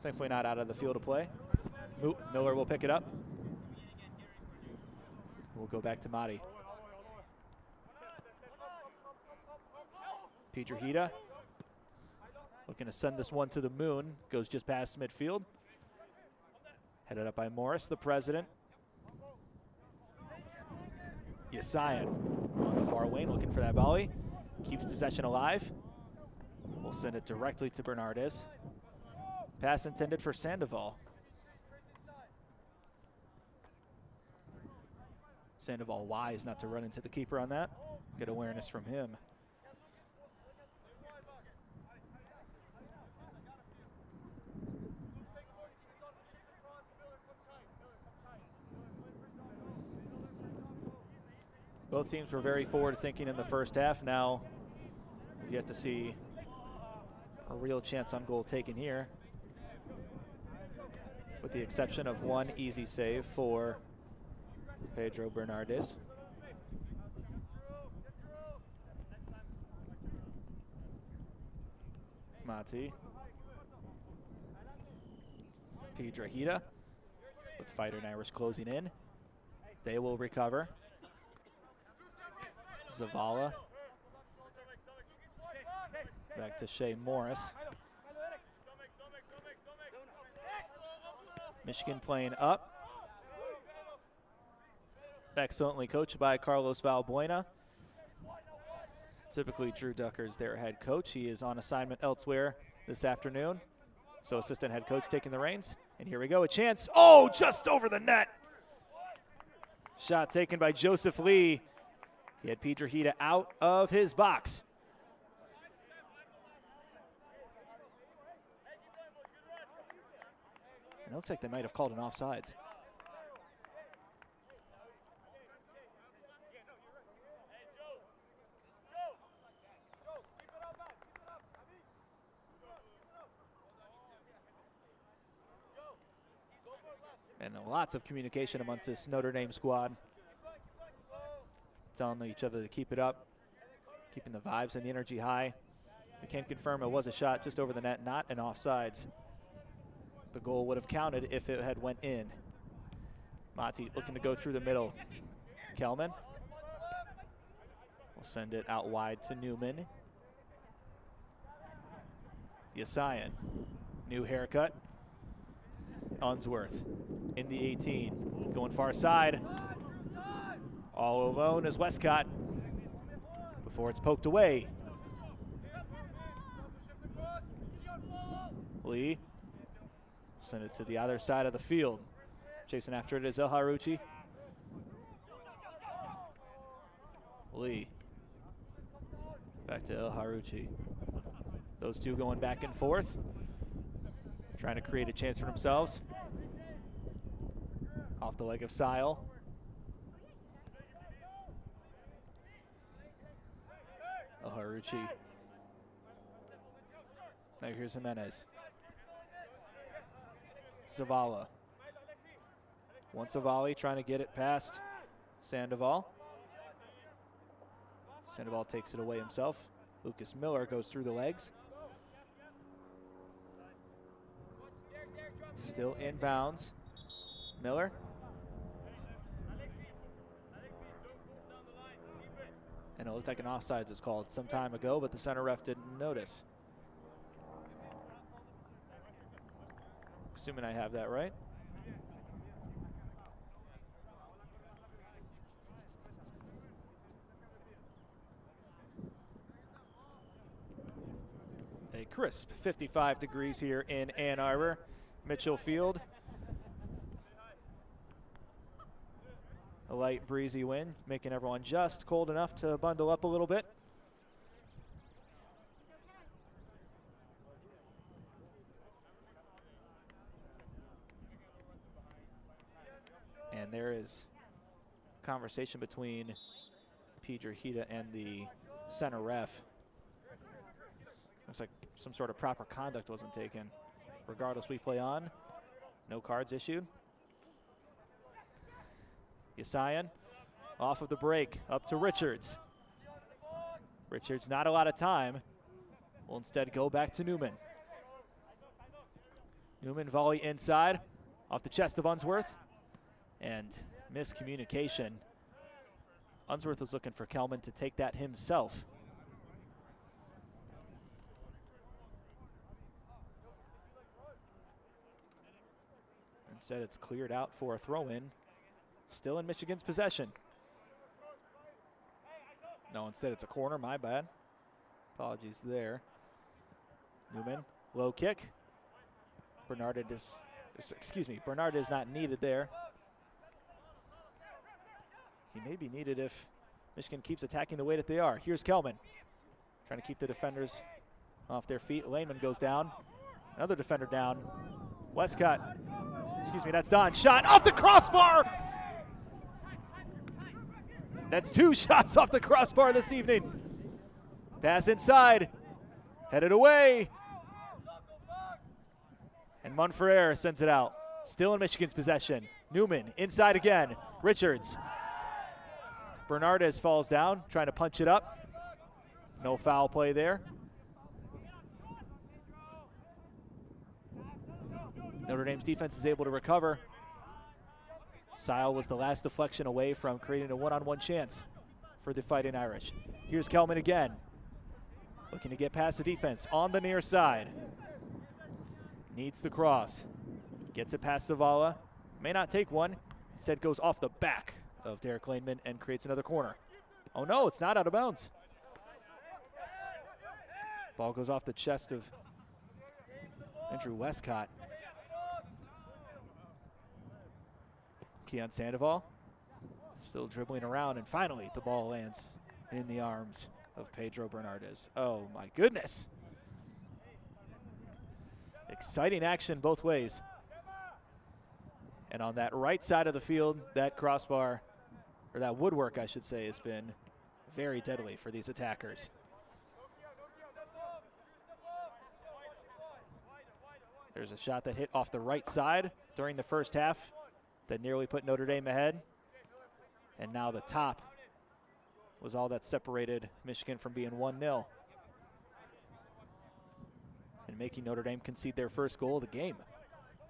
Thankfully not out of the field of play. Miller will pick it up. We'll go back to Madi. Pietrahita looking to send this one to the moon. Goes just past midfield. Headed up by Morris, the president. Yasayan on the far wing looking for that volley. keeps possession alive. We'll send it directly to Bernardes. Pass intended for Sandoval. Sandoval wise not to run into the keeper on that. Good awareness from him. Both teams were very forward thinking in the first half. Now we've yet to see a real chance on goal taken here, with the exception of one easy save for Pedro Bernardes. Mati. Piedrahita with Fighter and Irish closing in. They will recover. Zavala. Back to Shea Morris. Michigan playing up. Excellently coached by Carlos Valbuena. Typically Drew Ducker's their head coach. He is on assignment elsewhere this afternoon. So assistant head coach taking the reins. And here we go, a chance. Oh, just over the net. Shot taken by Joseph Lee. He had Piedrahita out of his box. It looks like they might have called an offsides. And lots of communication amongst this Notre Dame squad. Telling each other to keep it up, keeping the vibes and the energy high. We can confirm it was a shot just over the net, not an offsides. The goal would have counted if it had went in. Mati looking to go through the middle. Kelman will send it out wide to Newman. Yasayan, new haircut. Unsworth in the 18, going far side. All alone is Westcott before it's poked away. Lee send it to the other side of the field. Chasing after it is El Haruchi. Lee back to El Haruchi. Those two going back and forth, trying to create a chance for themselves. Off the leg of Sile. El Haruchi. Now here's Jimenez. Zavala. Once a volley, trying to get it past Sandoval. Sandoval takes it away himself. Lucas Miller goes through the legs. Still inbounds. Miller. And it looked like an offsides was called some time ago, but the center ref didn't notice. Assuming I have that right. A crisp 55 degrees here in Ann Arbor, Mitchell Field. A light breezy wind, making everyone just cold enough to bundle up a little bit. And there is conversation between Piedrahita and the center ref. Looks like some sort of proper conduct wasn't taken. Regardless, we play on. No cards issued. Yasayan off of the break, up to Richards. Richards, not a lot of time. Will instead go back to Newman. Newman volley inside, off the chest of Unsworth. And miscommunication. Unsworth was looking for Kelman to take that himself. Instead, it's cleared out for a throw-in. Still in Michigan's possession. No, instead it's a corner, my bad. Apologies there. Newman, low kick. Bernard is not needed there. He may be needed if Michigan keeps attacking the way that they are. Here's Kelman, trying to keep the defenders off their feet. Lehman goes down. Another defender down. Westcott, that's Don. Shot off the crossbar! That's 2 shots off the crossbar this evening. Pass inside, headed away. And Monferrer sends it out. Still in Michigan's possession. Newman inside again. Richards. Bernardez falls down, trying to punch it up. No foul play there. Notre Dame's defense is able to recover. Sile was the last deflection away from creating a one-on-one chance for the Fighting Irish. Here's Kelman again. Looking to get past the defense on the near side. Needs the cross. Gets it past Zavala. May not take one. Instead goes off the back of Derek Laneman and creates another corner. Oh no, it's not out of bounds. Ball goes off the chest of Andrew Westcott. Keon Sandoval still dribbling around, and finally the ball lands in the arms of Pedro Bernardez. Oh my goodness. Exciting action both ways. And on that right side of the field, that crossbar, or that woodwork I should say, has been very deadly for these attackers. There's a shot that hit off the right side during the first half that nearly put Notre Dame ahead. And now the top was all that separated Michigan from being 1-0. And making Notre Dame concede their first goal of the game.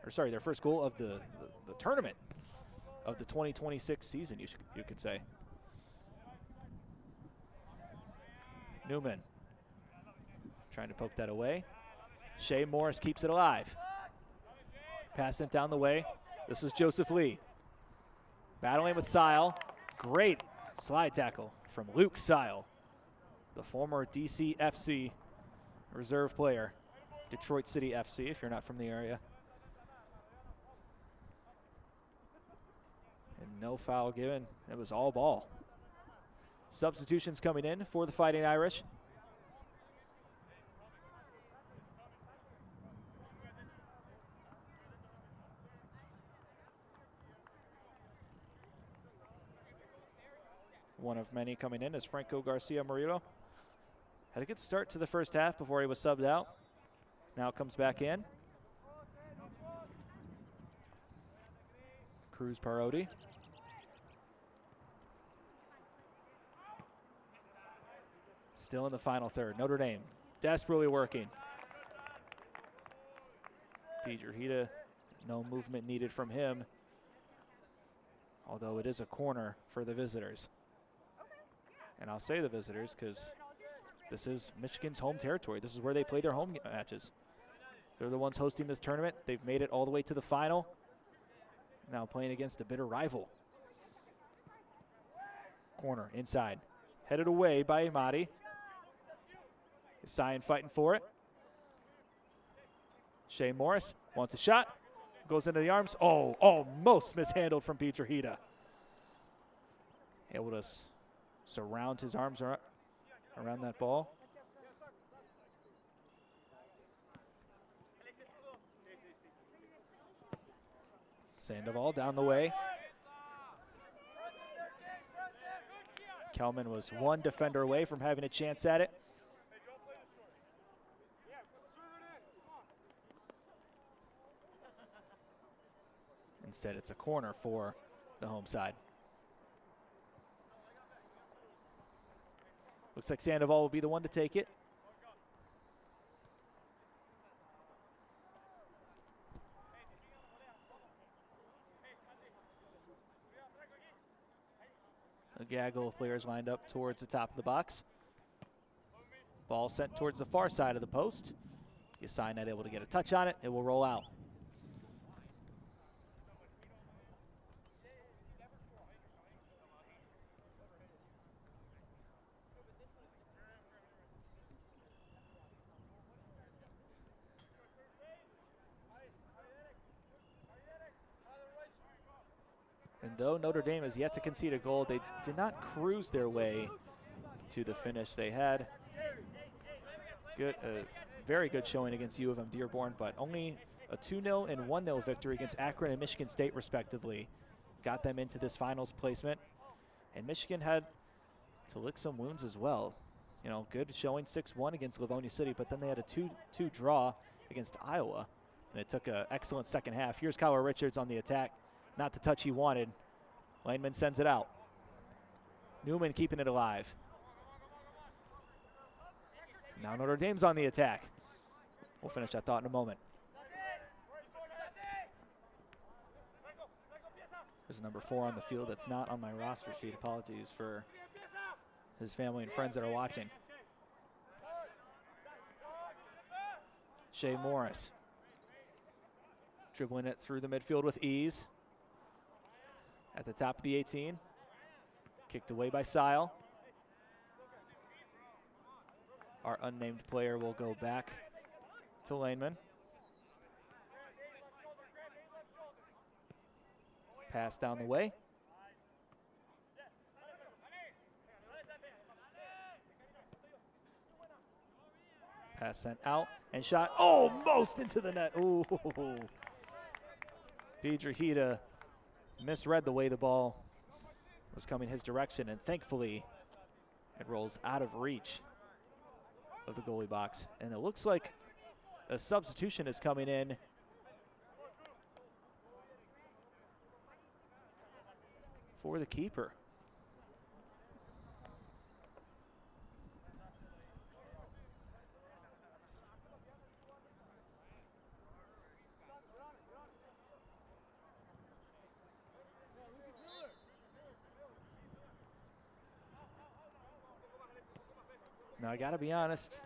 Or sorry, their first goal of the tournament of the 2026 season, you could say. Newman trying to poke that away. Shea Morris keeps it alive. Pass sent down the way. This is Joseph Lee. Battling with Sile. Great slide tackle from Luke Sile, the former DCFC reserve player. Detroit City FC, if you're not from the area. And no foul given. It was all ball. Substitutions coming in for the Fighting Irish. One of many coming in is Franco Garcia Murillo. Had a good start to the first half before he was subbed out. Now comes back in. Cruz Parodi. Still in the final third. Notre Dame desperately working. Pietrhita, no movement needed from him. Although it is a corner for the visitors. And I'll say the visitors because this is Michigan's home territory. This is where they play their home matches. They're the ones hosting this tournament. They've made it all the way to the final. Now playing against a bitter rival. Corner inside. Headed away by Amati. Sion fighting for it. Shea Morris wants a shot. Goes into the arms. Oh, almost mishandled from Pietrhita. Able to surround his arms around that ball. Sandoval down the way. Kelman was one defender away from having a chance at it. Instead, it's a corner for the home side. Looks like Sandoval will be the one to take it. A gaggle of players lined up towards the top of the box. Ball sent towards the far side of the post. Yasai not able to get a touch on it. It will roll out. though Notre Dame has yet to concede a goal, they did not cruise their way to the finish. They had very good showing against U of M Dearborn, but only a 2-0 and 1-0 victory against Akron and Michigan State, respectively, got them into this finals placement. And Michigan had to lick some wounds as well. You know, good showing, 6-1 against Livonia City, but then they had a 2-2 draw against Iowa, and it took an excellent second half. Here's Kyler Richards on the attack. Not the touch he wanted. Laneman sends it out. Newman keeping it alive. Now Notre Dame's on the attack. We'll finish that thought in a moment. There's number 4 on the field that's not on my roster sheet. Apologies for his family and friends that are watching. Shea Morris. Dribbling it through the midfield with ease. At the top of the 18. Kicked away by Sile. Our unnamed player will go back to Laneman. Pass down the way. Pass sent out and shot almost into the net. Ooh. Piedrahita misread the way the ball was coming his direction, and thankfully it rolls out of reach of the goalie box. And it looks like a substitution is coming in for the keeper. Now, I got to be honest,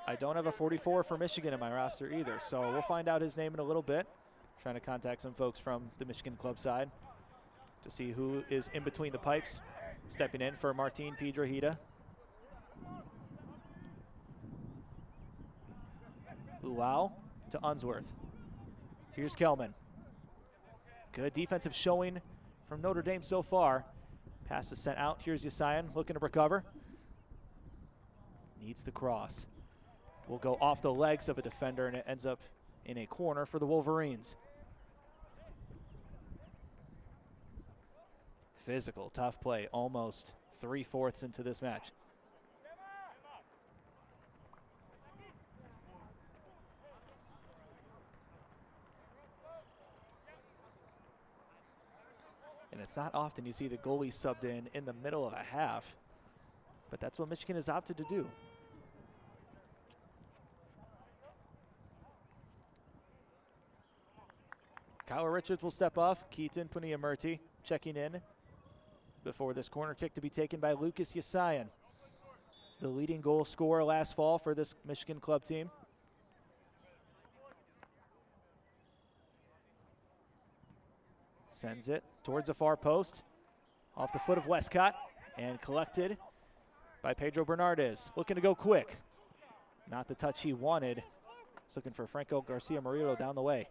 I don't have a 44 for Michigan in my roster either, so we'll find out his name in a little bit. Trying to contact some folks from the Michigan club side to see who is in between the pipes. Stepping in for Martin Piedrahita. Luau to Unsworth. Here's Kelman. Good defensive showing from Notre Dame so far. Pass is sent out. Here's Yasayan looking to recover. Needs the cross. Will go off the legs of a defender, and it ends up in a corner for the Wolverines. Physical, tough play, almost 3/4 into this match. And it's not often you see the goalie subbed in the middle of a half, but that's what Michigan has opted to do. Kyler Richards will step off. Keaton Puniamurti checking in before this corner kick to be taken by Lucas Yasayan, the leading goal scorer last fall for this Michigan club team. Sends it towards the far post, off the foot of Westcott, and collected by Pedro Bernardez. Looking to go quick. Not the touch he wanted. He's looking for Franco Garcia Murillo down the way.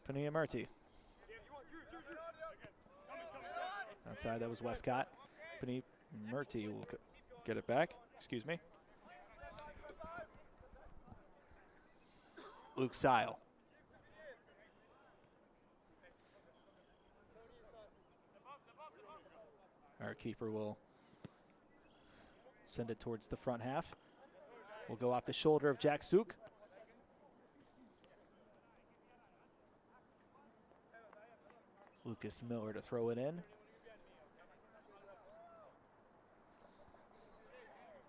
Puniamurti. Outside, that was Westcott. Puniamurti will get it back. Excuse me. Luke Sile. Our keeper will send it towards the front half. Will go off the shoulder of Jack Suk. Lucas Miller to throw it in.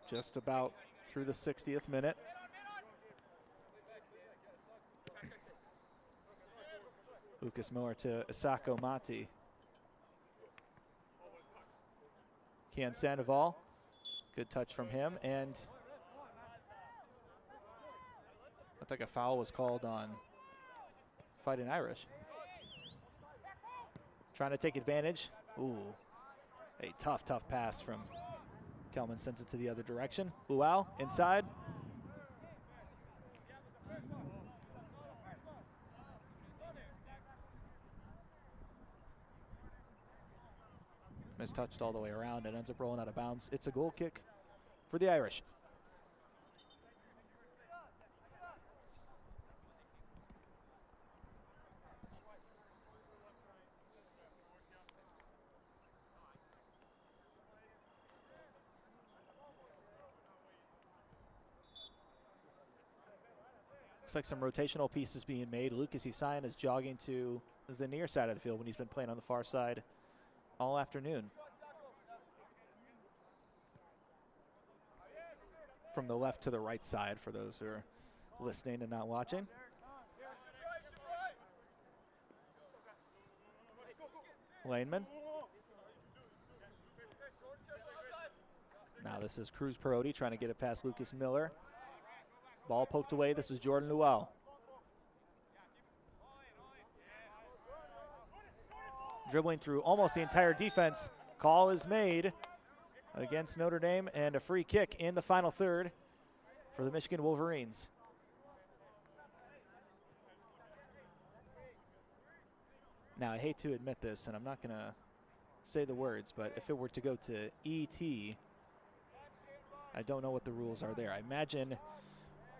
Just about through the 60th minute. Lucas Miller to Isako Mati. Kian Sandoval, good touch from him, and looked like a foul was called on Fighting Irish. Trying to take advantage. Ooh, a tough pass from Kelman, sends it to the other direction. Luau inside. Mistouched all the way around and ends up rolling out of bounds. It's a goal kick for the Irish. Looks like some rotational pieces being made. Lucas Isayan is jogging to the near side of the field when he's been playing on the far side all afternoon. From the left to the right side for those who are listening and not watching. Laneman. Now this is Cruz Perotti trying to get it past Lucas Miller. Ball poked away. This is Jordan Luau. Dribbling through almost the entire defense. Call is made against Notre Dame, and a free kick in the final third for the Michigan Wolverines. Now, I hate to admit this, and I'm not going to say the words, but if it were to go to ET, I don't know what the rules are there. I imagine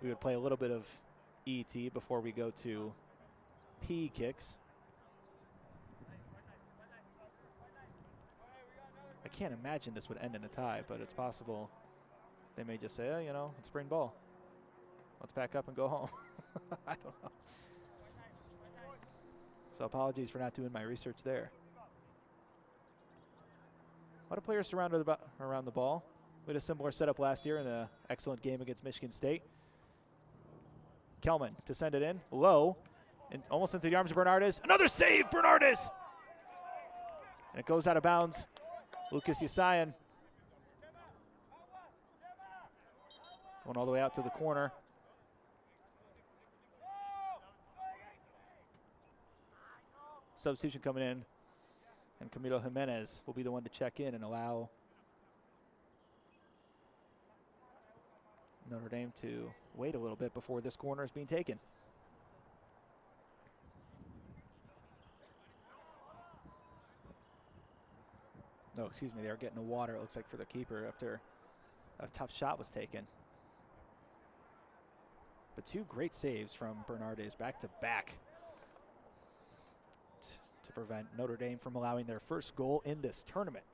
we would play a little bit of ET before we go to P kicks. I can't imagine this would end in a tie, but it's possible they may just say, oh, you know, it's spring ball. Let's pack up and go home. I don't know. So apologies for not doing my research there. A lot of players surrounded around the ball. We had a similar setup last year in an excellent game against Michigan State. Kelman to send it in, low, and almost into the arms of Bernardes. Another save, Bernardes! And it goes out of bounds. Lucas Isayan going all the way out to the corner. Substitution coming in, and Camilo Jimenez will be the one to check in and allow Notre Dame to wait a little bit before this corner is being taken. No, excuse me, they are getting the water, it looks like, for the keeper after a tough shot was taken. But two great saves from Bernardes back to back to prevent Notre Dame from allowing their first goal in this tournament.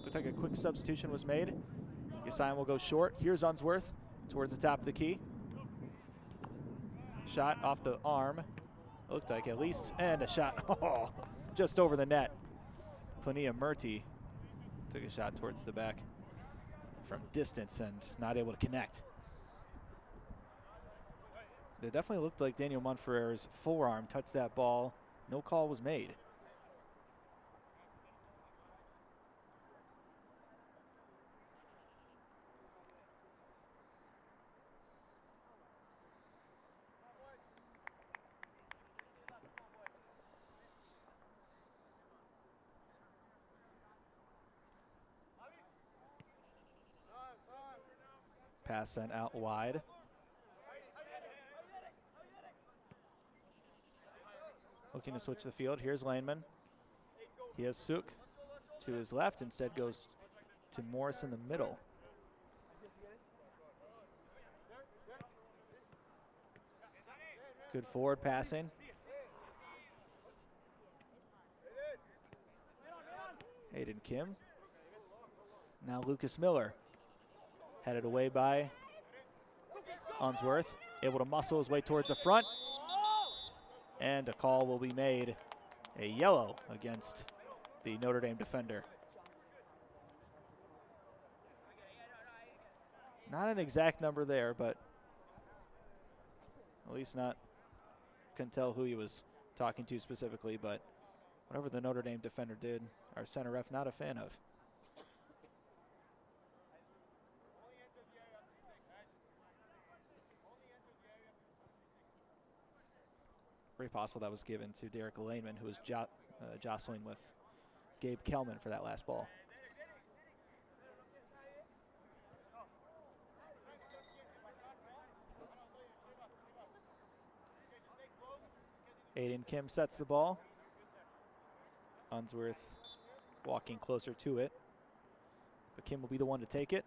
Looks like a quick substitution was made. Isayan will go short. Here's Unsworth towards the top of the key. Shot off the arm. Looked like at least. And a shot just over the net. Punia Murti took a shot towards the back from distance and not able to connect. It definitely looked like Daniel Monferrer's forearm touched that ball. No call was made. Pass sent out wide. Looking to switch the field. Here's Laneman. He has Suk to his left. Instead goes to Morris in the middle. Good forward passing. Hayden Kim. Now Lucas Miller. Headed away by Unsworth. Able to muscle his way towards the front. And a call will be made. A yellow against the Notre Dame defender. Not an exact number there, but at least not, couldn't tell who he was talking to specifically, but whatever the Notre Dame defender did, our center ref not a fan of. Very possible that was given to Derek Laneman, who was jostling with Gabe Kelman for that last ball. Aiden Kim sets the ball. Unsworth walking closer to it, but Kim will be the one to take it.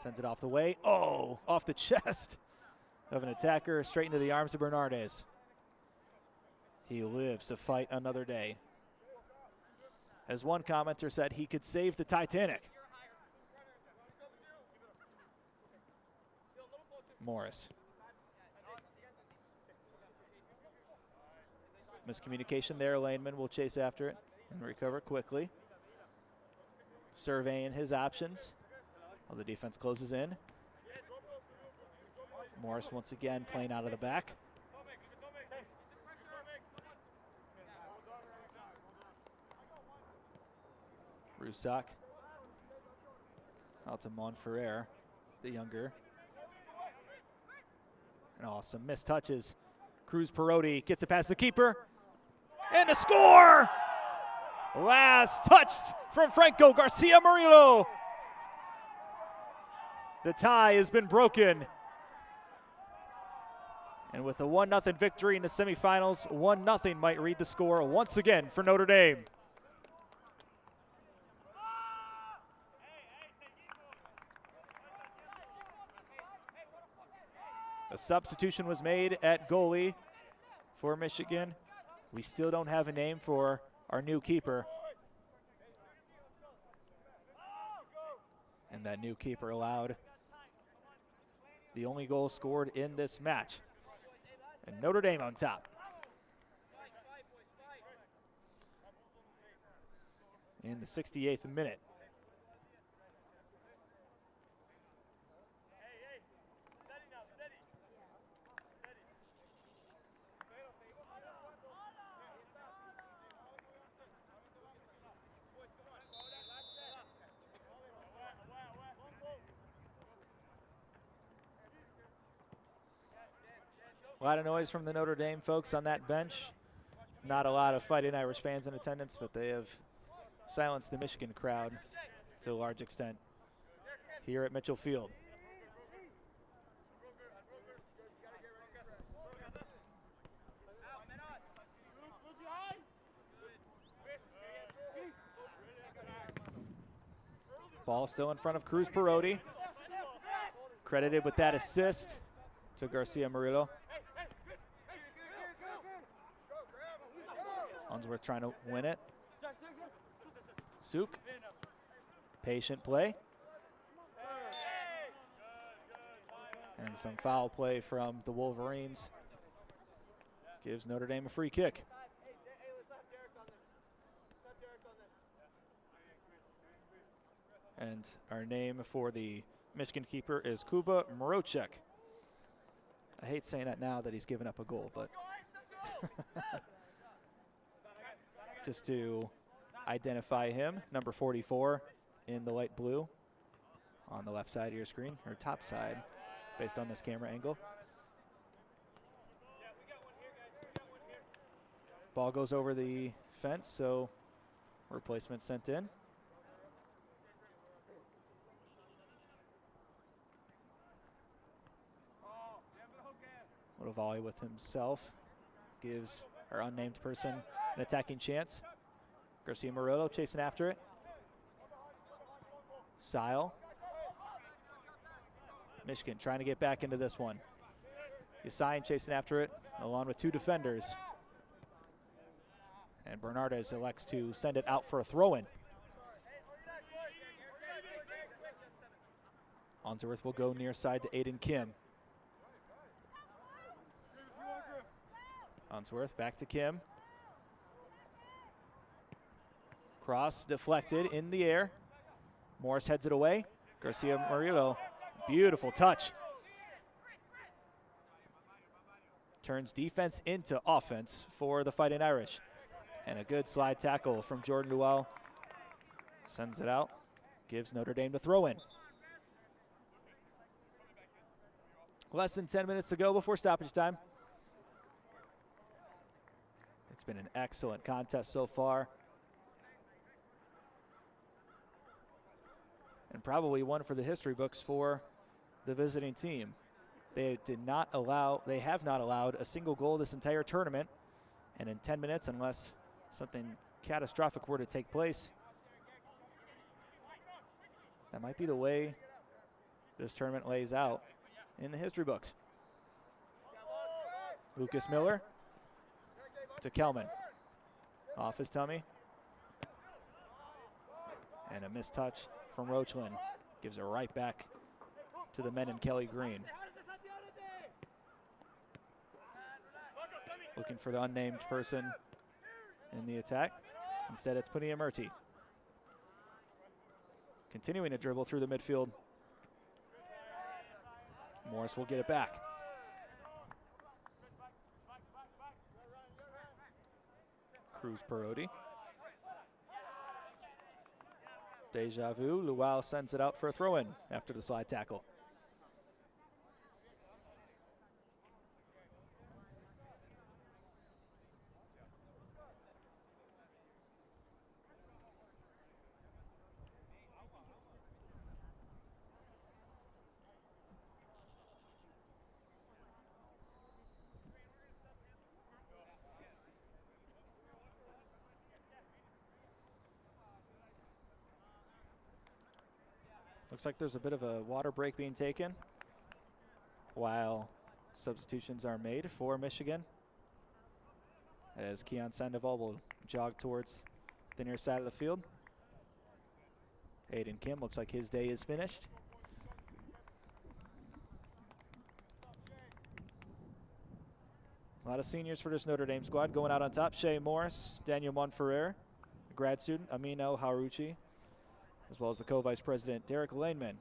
Sends it off the way. Oh, off the chest of an attacker, straight into the arms of Bernardes. He lives to fight another day. As one commenter said, he could save the Titanic. Morris. Miscommunication there. Laneman will chase after it and recover quickly. Surveying his options while the defense closes in. Morris once again playing out of the back. Roussac out to Monferrer, the younger. And awesome missed touches. Cruz Perotti gets it past the keeper. And a score! Last touch from Franco Garcia Murillo. The tie has been broken. And with a 1-0 victory in the semifinals, 1-0 might read the score once again for Notre Dame. A substitution was made at goalie for Michigan. We still don't have a name for our new keeper. And that new keeper allowed the only goal scored in this match. And Notre Dame on top. In the 68th minute. A lot of noise from the Notre Dame folks on that bench. Not a lot of Fighting Irish fans in attendance, but they have silenced the Michigan crowd to a large extent here at Mitchell Field. Ball still in front of Cruz Perotti. Credited with that assist to Garcia Murillo. Unsworth trying to win it. Suk. Patient play. And some foul play from the Wolverines. Gives Notre Dame a free kick. And our name for the Michigan keeper is Kuba Mrochek. I hate saying that now that he's given up a goal, but just to identify him, number 44 in the light blue on the left side of your screen, or top side, based on this camera angle. Ball goes over the fence, so replacement sent in. Little volley with himself gives our unnamed person an attacking chance. Garcia Murillo chasing after it. Sile. Michigan trying to get back into this one. Yasain chasing after it, along with two defenders. And Bernardes elects to send it out for a throw-in. Unsworth will go near side to Aiden Kim. Unsworth back to Kim. Cross deflected in the air. Morris heads it away. Garcia Murillo, beautiful touch. Turns defense into offense for the Fighting Irish. And a good slide tackle from Jordan Duell. Sends it out, gives Notre Dame the throw in. Less than 10 minutes to go before stoppage time. It's been an excellent contest so far. And probably one for the history books for the visiting team. They have not allowed a single goal this entire tournament. And in 10 minutes, unless something catastrophic were to take place, that might be the way this tournament lays out in the history books. Lucas Miller to Kelman. Off his tummy. And a missed touch from Roachlin. Gives it right back to the men in Kelly Green. Looking for the unnamed person in the attack. Instead, it's Punia Murti. Continuing to dribble through the midfield. Morris will get it back. Cruz Perotti. Deja vu. Luau sends it out for a throw-in after the slide tackle. Looks like there's a bit of a water break being taken while substitutions are made for Michigan, as Keon Sandoval will jog towards the near side of the field. Aiden Kim looks like his day is finished. A lot of seniors for this Notre Dame squad. Going out on top, Shea Morris, Daniel Monferrer, grad student Amin El Harouchi, as well as the co-vice president Derek Laneman,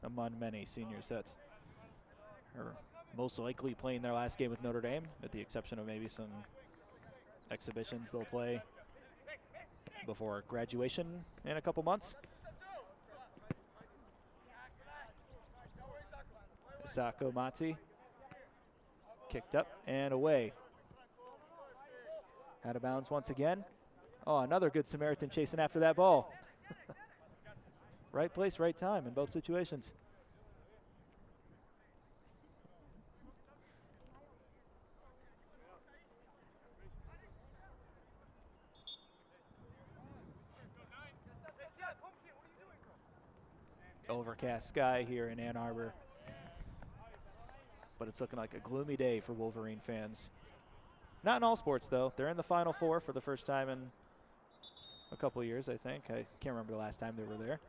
among many seniors that are most likely playing their last game with Notre Dame, with the exception of maybe some exhibitions they'll play before graduation in a couple months. Isako Mati kicked up and away. Out of bounds once again. Oh, another good Samaritan chasing after that ball. Right place, right time in both situations. Overcast sky here in Ann Arbor, but it's looking like a gloomy day for Wolverine fans. Not in all sports, though. They're in the Final Four for the first time in a couple years, I think. I can't remember the last time they were there.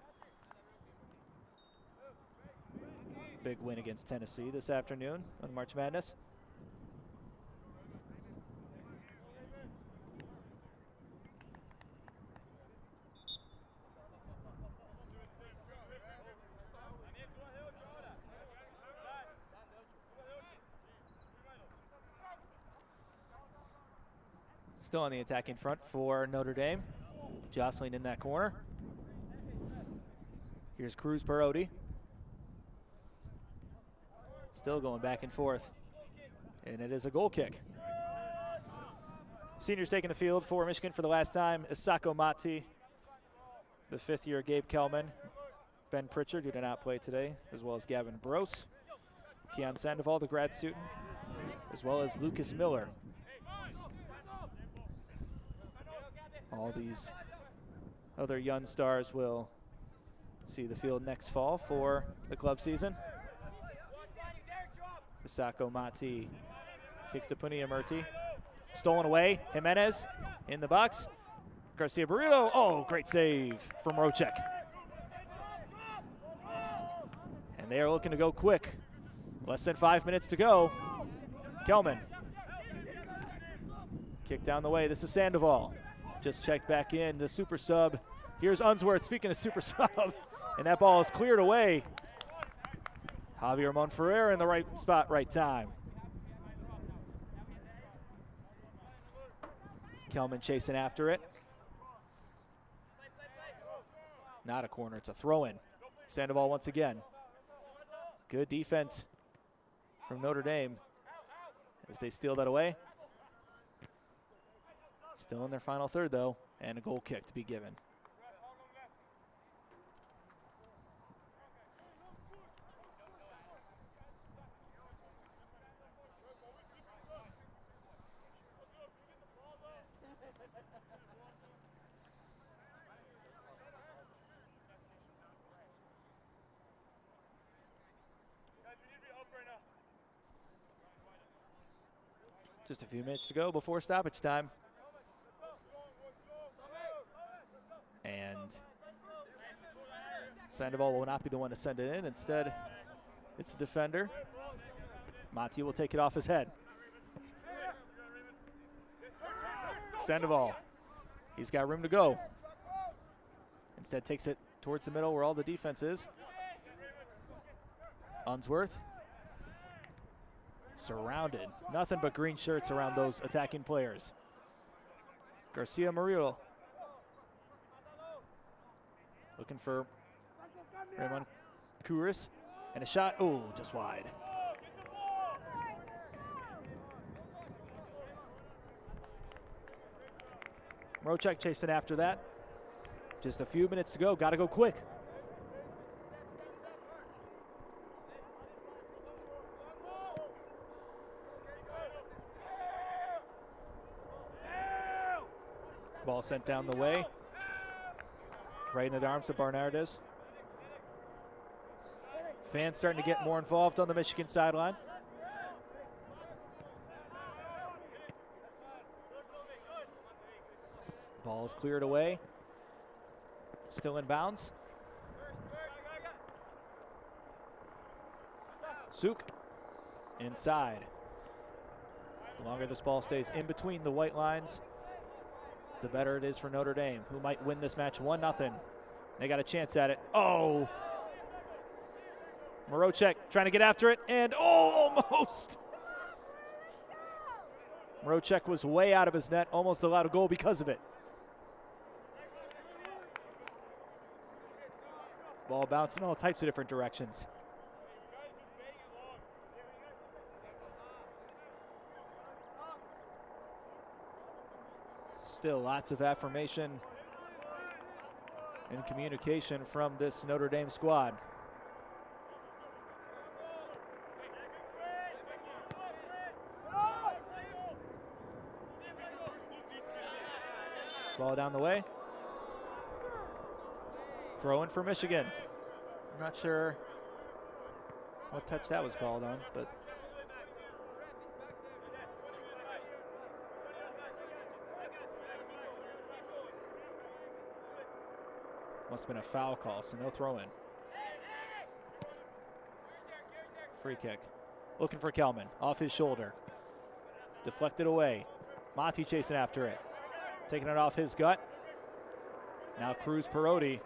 Big win against Tennessee this afternoon on March Madness. Still on the attacking front for Notre Dame. Jostling in that corner. Here's Cruz Perotti. Still going back and forth. And it is a goal kick. Seniors taking the field for Michigan for the last time. Isako Mati, the fifth-year Gabe Kelman, Ben Pritchard, who did not play today, as well as Gavin Brose, Keon Sandoval, the grad student, as well as Lucas Miller. All these other young stars will see the field next fall for the club season. Isako Mati kicks to Punia Murti. Stolen away. Jimenez in the box. Garcia Barillo. Oh, great save from Rocek. And they are looking to go quick. Less than 5 minutes to go. Kelman. Kick down the way. This is Sandoval. just checked back in. The super sub. Here's Unsworth, speaking of super sub. And that ball is cleared away. Javier Monferrer in the right spot, right time. Kelman chasing after it. Not a corner, it's a throw-in. Sandoval once again. Good defense from Notre Dame as they steal that away. Still in their final third, though, and a goal kick to be given. Just a few minutes to go before stoppage time. And Sandoval will not be the one to send it in. Instead, it's the defender. Mati will take it off his head. Sandoval, he's got room to go. Instead takes it towards the middle where all the defense is. Unsworth. Surrounded. Nothing but green shirts around those attacking players. Garcia Murillo. Looking for Raymond Kouris. And a shot. Oh, just wide. Mrochek chasing after that. Just a few minutes to go. Got to go quick. Ball sent down the way. Right in the arms of Barnardes. Fans starting to get more involved on the Michigan sideline. Ball is cleared away. Still in bounds. Suk inside. The longer this ball stays in between the white lines, the better it is for Notre Dame, who might win this match 1-0. They got a chance at it. Oh! Mrochek trying to get after it, and oh, almost! Mrochek was way out of his net, almost allowed a goal because of it. Ball bouncing all types of different directions. Still lots of affirmation and communication from this Notre Dame squad. Ball down the way. Throw in for Michigan. Not sure what touch that was called on, but must have been a foul call, so no throw in. Free kick. Looking for Kelman, off his shoulder. Deflected away. Monty chasing after it. Taking it off his gut. Now Cruz Perotti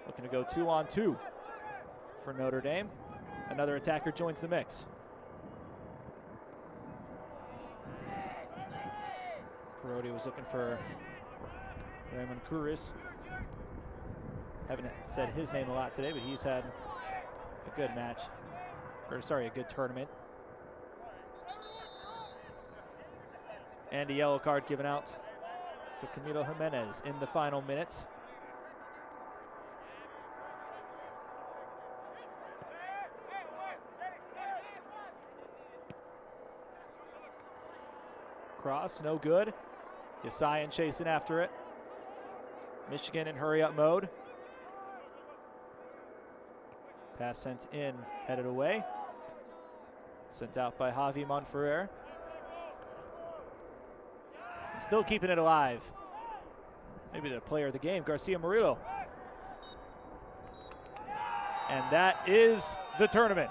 looking to go 2-on-2 for Notre Dame. Another attacker joins the mix. Perotti was looking for Raymond Kouris. Haven't said his name a lot today, but he's had a good match. Or sorry, a good tournament. And a yellow card given out to Camilo Jimenez in the final minutes. Cross, no good. Yasayan chasing after it. Michigan in hurry-up mode. Pass sent in, headed away. Sent out by Javi Monferrer. And still keeping it alive. Maybe the player of the game, Garcia Murillo. And that is the tournament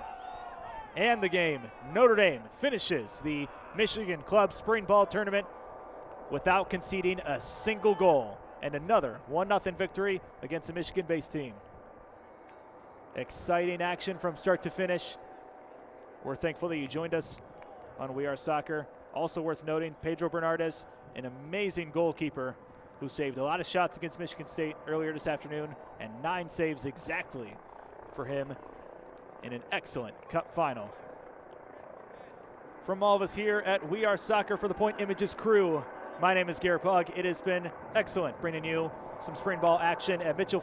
and the game. Notre Dame finishes the Michigan Club Spring Ball Tournament without conceding a single goal. And another 1-0 victory against a Michigan-based team. Exciting action from start to finish. We're thankful that you joined us on We Are Soccer. Also worth noting, Pedro Bernardes, an amazing goalkeeper who saved a lot of shots against Michigan State earlier this afternoon, and 9 saves exactly for him in an excellent Cup final. From all of us here at We Are Soccer for the Point Images crew, my name is Garrett Pugh. It has been excellent bringing you some spring ball action at Mitchell